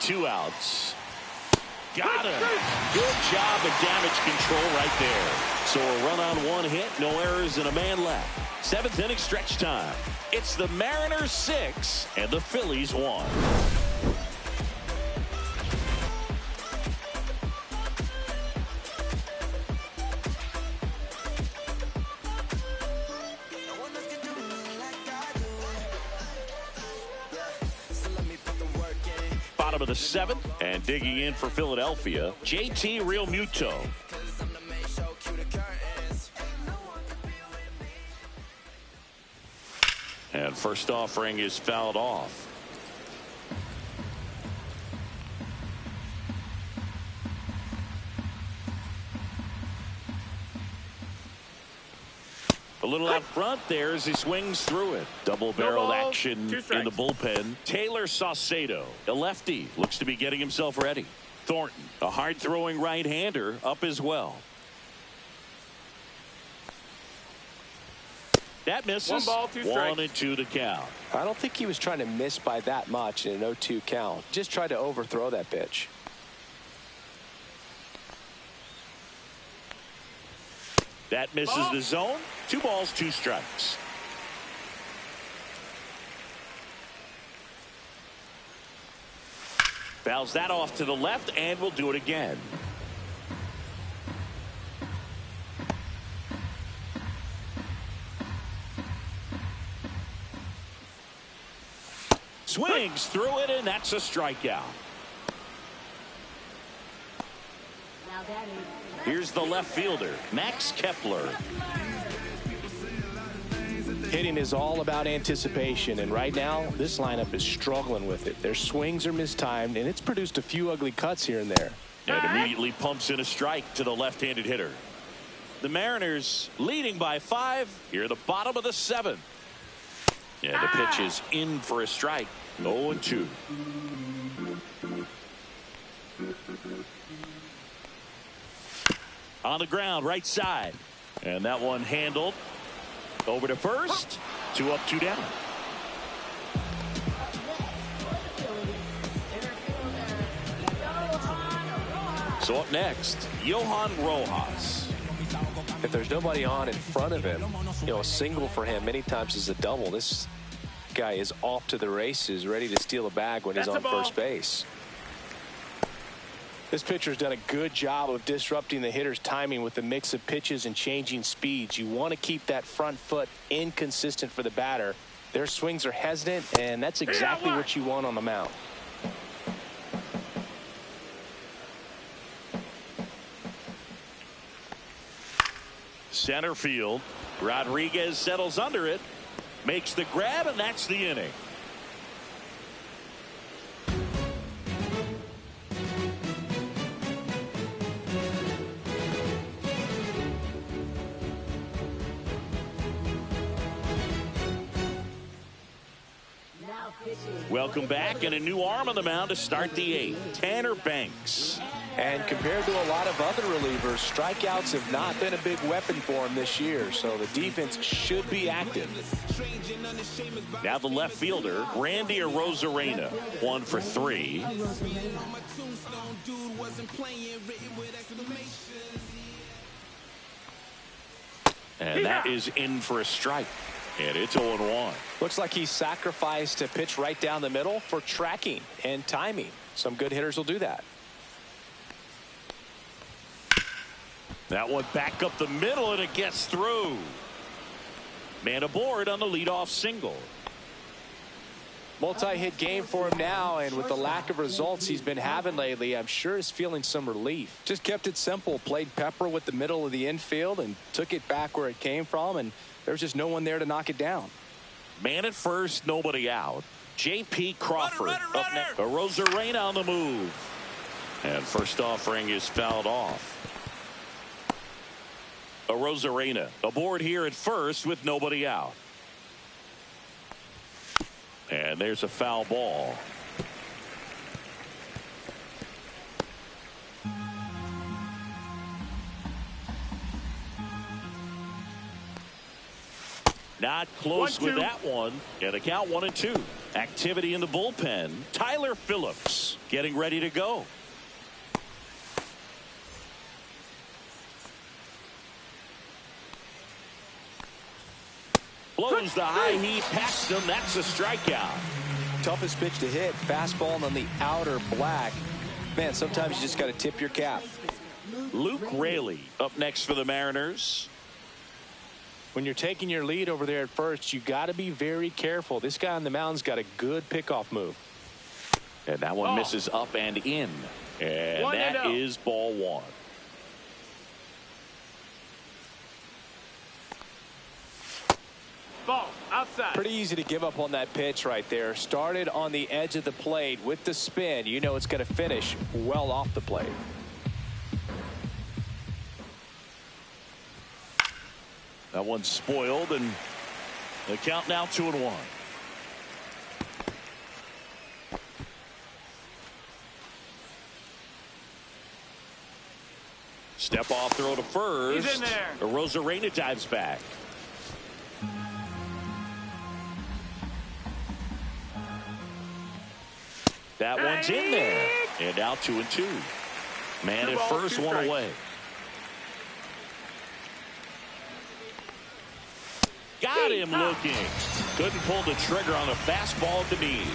A: Two outs. Got him. Good job of damage control right there. So a run on one hit, no errors, and a man left. 7th inning stretch time. It's the Mariners 6 and the Phillies 1. Bottom of the 7th, and digging in for Philadelphia, JT Realmuto. And first offering is fouled off. A little out front there as he swings through it. Double-barreled
C: balls,
A: action
C: 2
A: in
C: strikes.
A: the bullpen. Taylor Saucedo, a lefty, looks to be getting himself ready. Thornton, a hard-throwing right-hander, up as well. That misses.
C: 1 ball, 2 strikes.
A: 1-2 the count.
B: I don't think he was trying to miss by that much in an 0-2 count. Just tried to overthrow that pitch.
A: That misses the zone. 2 balls, 2 strikes. Fouls that off to the left, and we'll do it again. Swings through it, and that's a strikeout.
D: Now that is
A: Here's the left fielder, Max Kepler.
B: Hitting is all about anticipation, and right now this lineup is struggling with it. Their swings are mistimed, and it's produced a few ugly cuts here and there.
A: And immediately pumps in a strike to the left-handed hitter. The Mariners leading by 5 here at the bottom of the 7th. Yeah, the pitch is in for a strike. 0-2. On the ground, right side. And that one handled. Over to first. 2 up, 2 down. So up next, Johan Rojas.
B: If there's nobody on in front of him, a single for him many times is a double. This guy is off to the races, ready to steal a bag when he's on first base. This pitcher's done a good job of disrupting the hitter's timing with the mix of pitches and changing speeds. You want to keep that front foot inconsistent for the batter. Their swings are hesitant, and that's exactly what you want on the mound.
A: Center field. Rodriguez settles under it. Makes the grab, and that's the inning. Welcome back, and a new arm on the mound to start the 8th. Tanner Banks.
B: And compared to a lot of other relievers, strikeouts have not been a big weapon for him this year, so the defense should be active.
A: Now the left fielder, Randy Arozarena, 1 for 3. And that is in for a strike. And it's 0-1.
B: Looks like he sacrificed a pitch right down the middle for tracking and timing. Some good hitters will do that.
A: That one back up the middle, and it gets through. Man aboard on the leadoff single.
B: Multi-hit game for him now, and with the lack of results he's been having lately, I'm sure he's feeling some relief. Just kept it simple, played pepper with the middle of the infield and took it back where it came from, and there's just no one there to knock it down.
A: Man at first, nobody out. J.P. Crawford up next. Arozarena on the move. And first offering is fouled off. Arozarena aboard here at first with nobody out. And there's a foul ball. Not close with that one. And the count 1-2. Activity in the bullpen. Tyler Phillips getting ready to go. Blows the high heat past him. That's a strikeout.
B: Toughest pitch to hit. Fastball on the outer black. Man, sometimes you just got to tip your cap.
A: Luke Raley up next for the Mariners.
B: When you're taking your lead over there at first, you got to be very careful. This guy on the mound's got a good pickoff move.
A: And that one misses up and in. And that is ball 1.
C: Ball outside.
B: Pretty easy to give up on that pitch right there. Started on the edge of the plate with the spin. You know it's going to finish well off the plate.
A: That one's spoiled, and the count now 2-1. Step off throw to first.
C: He's in there.
A: Arozarena dives back. one's in there. And now 2-2. Man at first, one away. Got him looking. Couldn't pull the trigger on a fastball at the knees.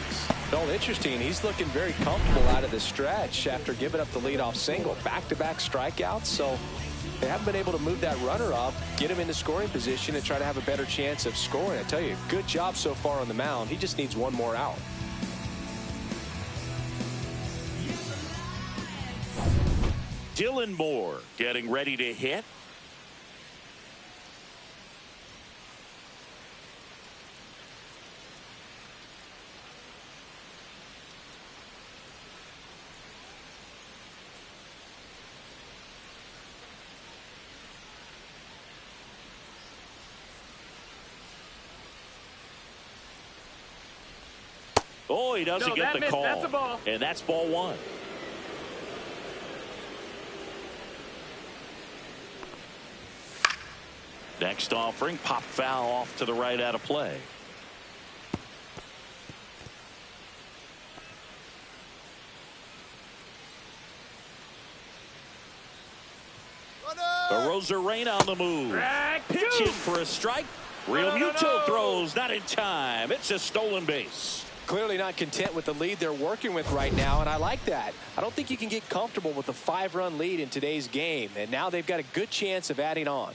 B: Well, interesting. He's looking very comfortable out of the stretch after giving up the leadoff single. Back-to-back strikeouts, so they haven't been able to move that runner up, get him into scoring position, and try to have a better chance of scoring. I tell you, good job so far on the mound. He just needs one more out.
A: Dylan Moore getting ready to hit. Oh, he doesn't get the call.
C: That's a ball.
A: And that's ball one. Next offering, pop foul off to the right out of play. Arozarena on the move. Pitching for a strike. Real Muto throws, not in time. It's a stolen base.
B: Clearly not content with the lead they're working with right now, and I like that. I don't think you can get comfortable with a 5-run lead in today's game, and now they've got a good chance of adding on.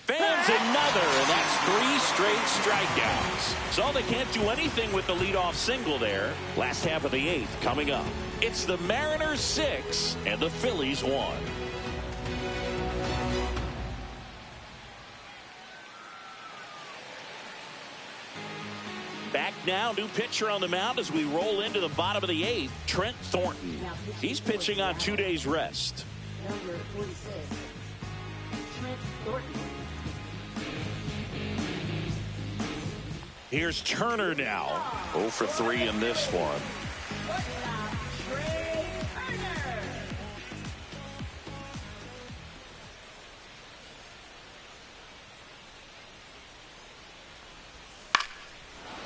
A: Fans another, and that's 3 straight strikeouts. So they can't do anything with the leadoff single there. Last half of the 8th coming up. It's the Mariners 6 and the Phillies 1. Back now, new pitcher on the mound as we roll into the bottom of the 8th, Trent Thornton. He's pitching on 2 days rest.
D: Number 46, Trent Thornton.
A: Here's Turner now. 0 for 3 in this one.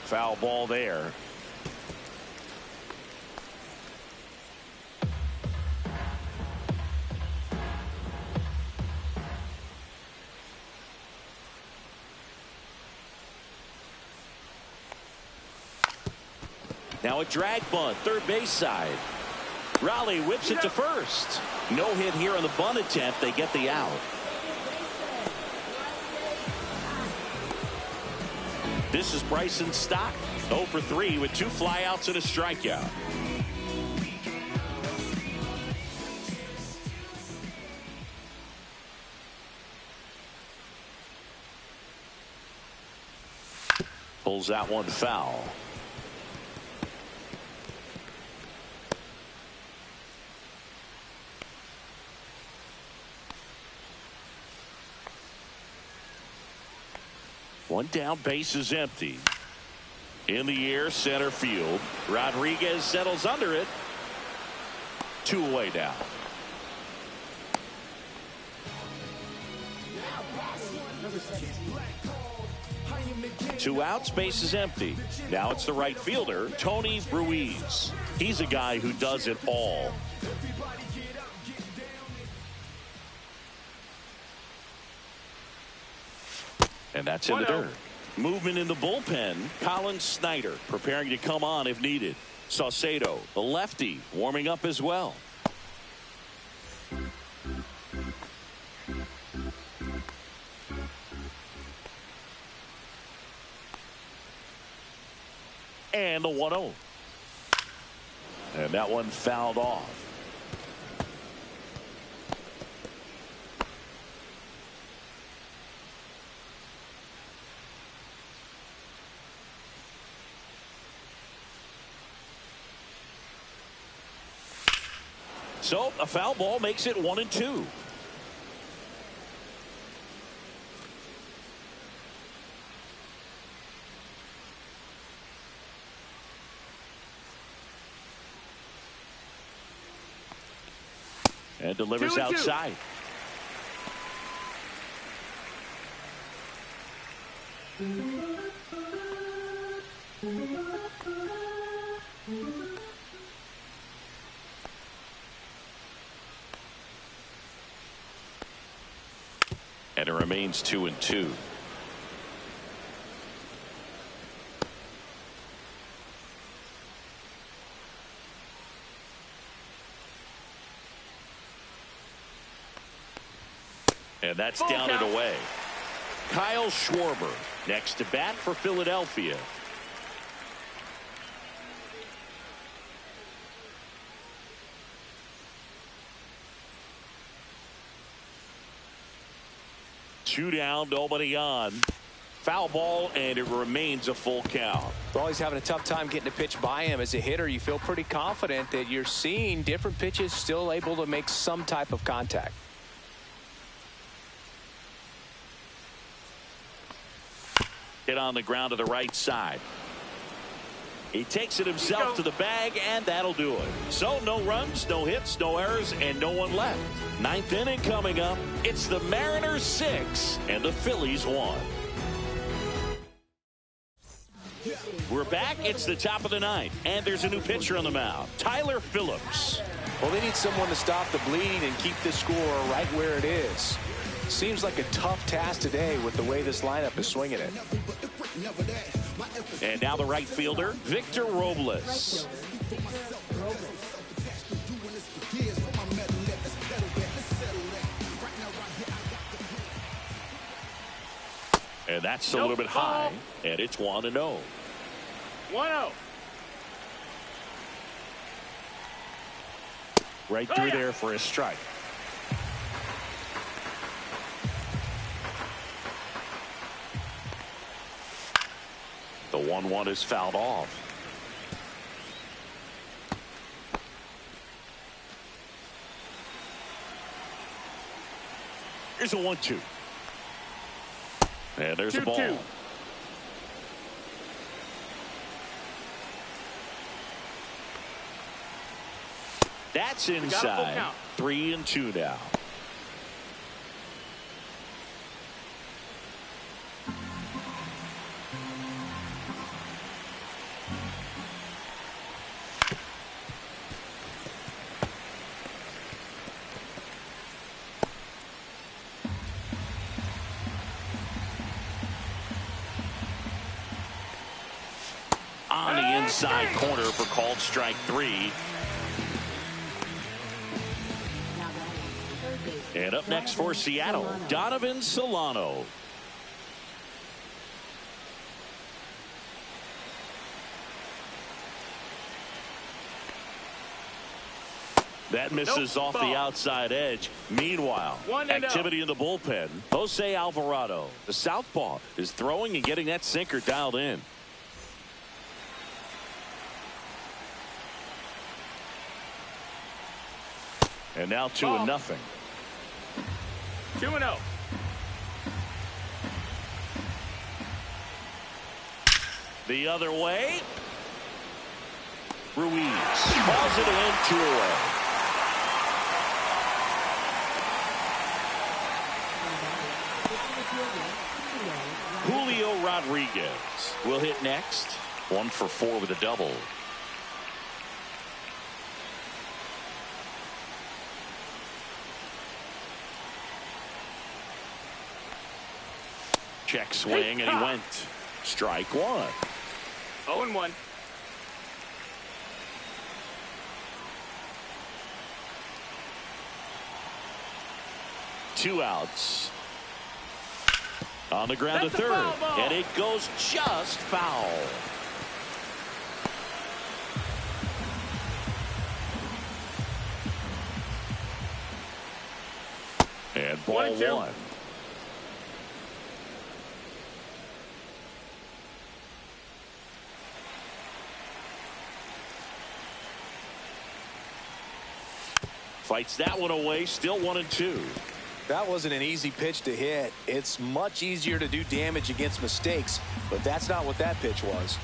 A: Foul ball there. Now a drag bunt, third base side. Raleigh whips it to first. No hit here on the bunt attempt. They get the out. This is Bryson Stott. 0 for 3 with 2 flyouts and a strikeout. Pulls that one foul. One down, base is empty. In the air, center field. Rodriguez settles under it. 2 away now. Two outs, base is empty. Now it's the right fielder, Tony Ruiz. He's a guy who does it all. And that's in the dirt. Movement in the bullpen. Colin Snyder preparing to come on if needed. Saucedo, the lefty, warming up as well. And the 1-0. And that one fouled off. So a foul ball makes it 1-2. And delivers outside. And it remains 2-2. And that's down and away. Kyle Schwarber next to bat for Philadelphia. Two down, nobody on. Foul ball, and it remains a full count.
B: Well, he's having a tough time getting a pitch by him. As a hitter, you feel pretty confident that you're seeing different pitches still able to make some type of contact.
A: Hit on the ground to the right side. He takes it himself to the bag, and that'll do it. So no runs, no hits, no errors, and no one left. Ninth inning coming up. It's the Mariners 6 and the Phillies 1. We're back. It's the top of the ninth, and there's a new pitcher on the mound, Tyler Phillips.
B: Well, they need someone to stop the bleeding and keep the score right where it is. Seems like a tough task today with the way this lineup is swinging it.
A: And now the right fielder, Victor Robles. And that's a little bit high, and it's 1-0.
C: 1-0.
A: Right through there for a strike. The 1-1 is fouled off. Here's a 1-2. And there's the ball. That's inside. 3-2 now. On the inside corner for called strike 3. And up next for Seattle, Donovan Solano. That misses off the outside edge. Meanwhile, activity in the bullpen. Jose Alvarado, the southpaw, is throwing and getting that sinker dialed in. And now 2-0.
C: 2-0.
A: The other way. Ruiz calls it in, 2 away. Julio Rodriguez will hit next. 1 for 4 with a double. Check swing, and he went. Strike 1.
C: 0-1.
A: Two outs. On the ground to third, and it goes just foul. And ball 1. Fights that one away, still 1-2.
B: That wasn't an easy pitch to hit. It's much easier to do damage against mistakes, but that's not what that pitch was.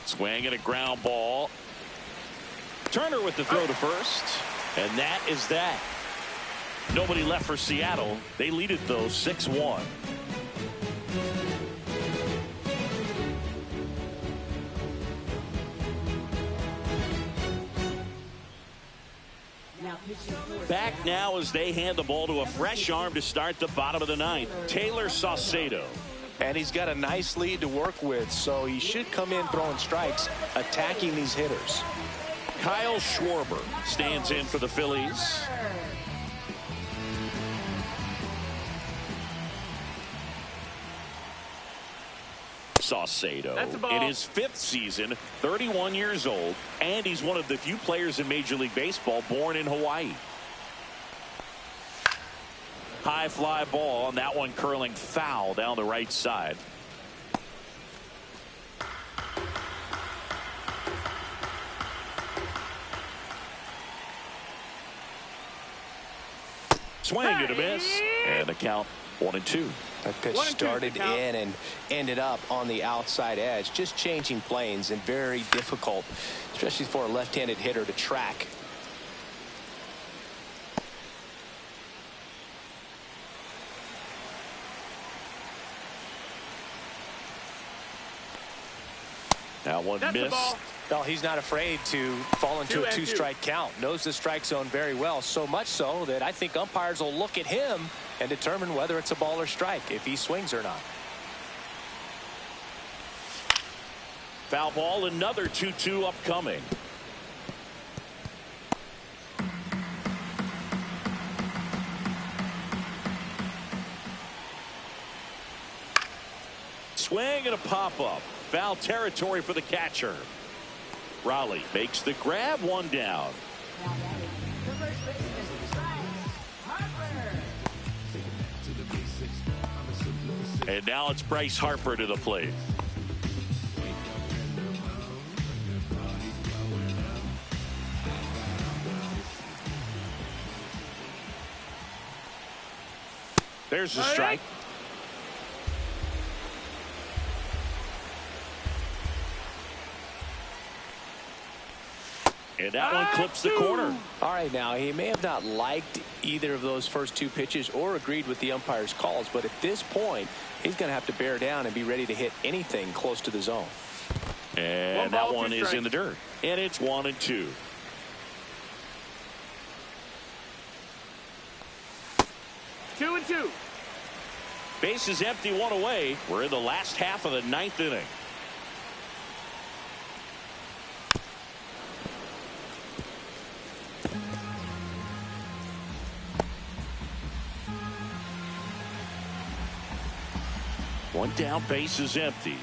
A: Swing and a ground ball. Turner with the throw to first, and that is that. Nobody left for Seattle. They lead it, though, 6-1. Back now as they hand the ball to a fresh arm to start the bottom of the ninth. Taylor Saucedo.
B: And he's got a nice lead to work with, so he should come in throwing strikes, attacking these hitters.
A: Kyle Schwarber stands in for the Phillies. Saucedo in his 5th season, 31 years old, and he's one of the few players in Major League Baseball born in Hawaii. High fly ball, and that one curling foul down the right side. Swing and a miss, and the count 1-2.
B: That pitch started in and ended up on the outside edge, just changing planes, and very difficult, especially for a left-handed hitter to track.
A: That one missed.
B: Well, he's not afraid to fall into a two-strike count. Knows the strike zone very well, so much so that I think umpires will look at him and determine whether it's a ball or strike, if he swings or not.
A: Foul ball, another 2-2 upcoming. Swing and a pop-up. Foul territory for the catcher. Raleigh makes the grab, one down. And now it's Bryce Harper to the plate. There's the strike. And that one clips the corner.
B: All right, now, he may have not liked either of those first two pitches or agreed with the umpire's calls, but at this point, he's going to have to bear down and be ready to hit anything close to the zone.
A: And that one is in the dirt. And it's 1-2.
C: Two and two.
A: Base is empty, one away. We're in the last half of the 9th inning. One down, base is empty.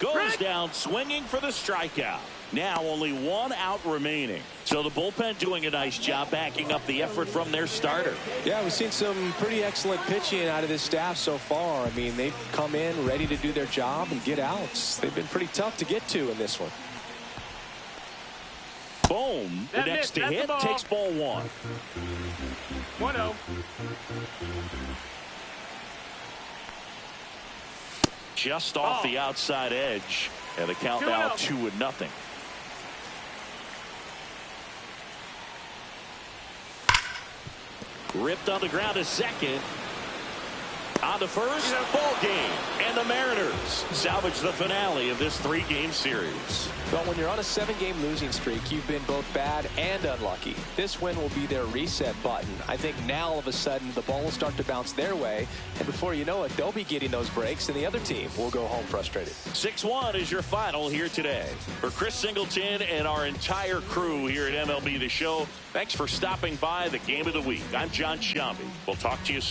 A: Goes down swinging for the strikeout. Now only one out remaining. So the bullpen doing a nice job backing up the effort from their starter.
B: Yeah, we've seen some pretty excellent pitching out of this staff so far. I mean, they've come in ready to do their job and get outs. They've been pretty tough to get to in this one.
A: Boom. The next to hit takes ball one.
C: 1-0.
A: Just off the outside edge. And the count now 2-0. Ripped on the ground to second. On the first, ball game. And the Mariners salvage the finale of this 3-game series.
B: But when you're on a 7-game losing streak, you've been both bad and unlucky. This win will be their reset button. I think now all of a sudden the ball will start to bounce their way, and before you know it, they'll be getting those breaks, and the other team will go home frustrated.
A: 6-1 is your final here today. For Chris Singleton and our entire crew here at MLB The Show, thanks for stopping by the Game of the Week. I'm John Shambi. We'll talk to you soon.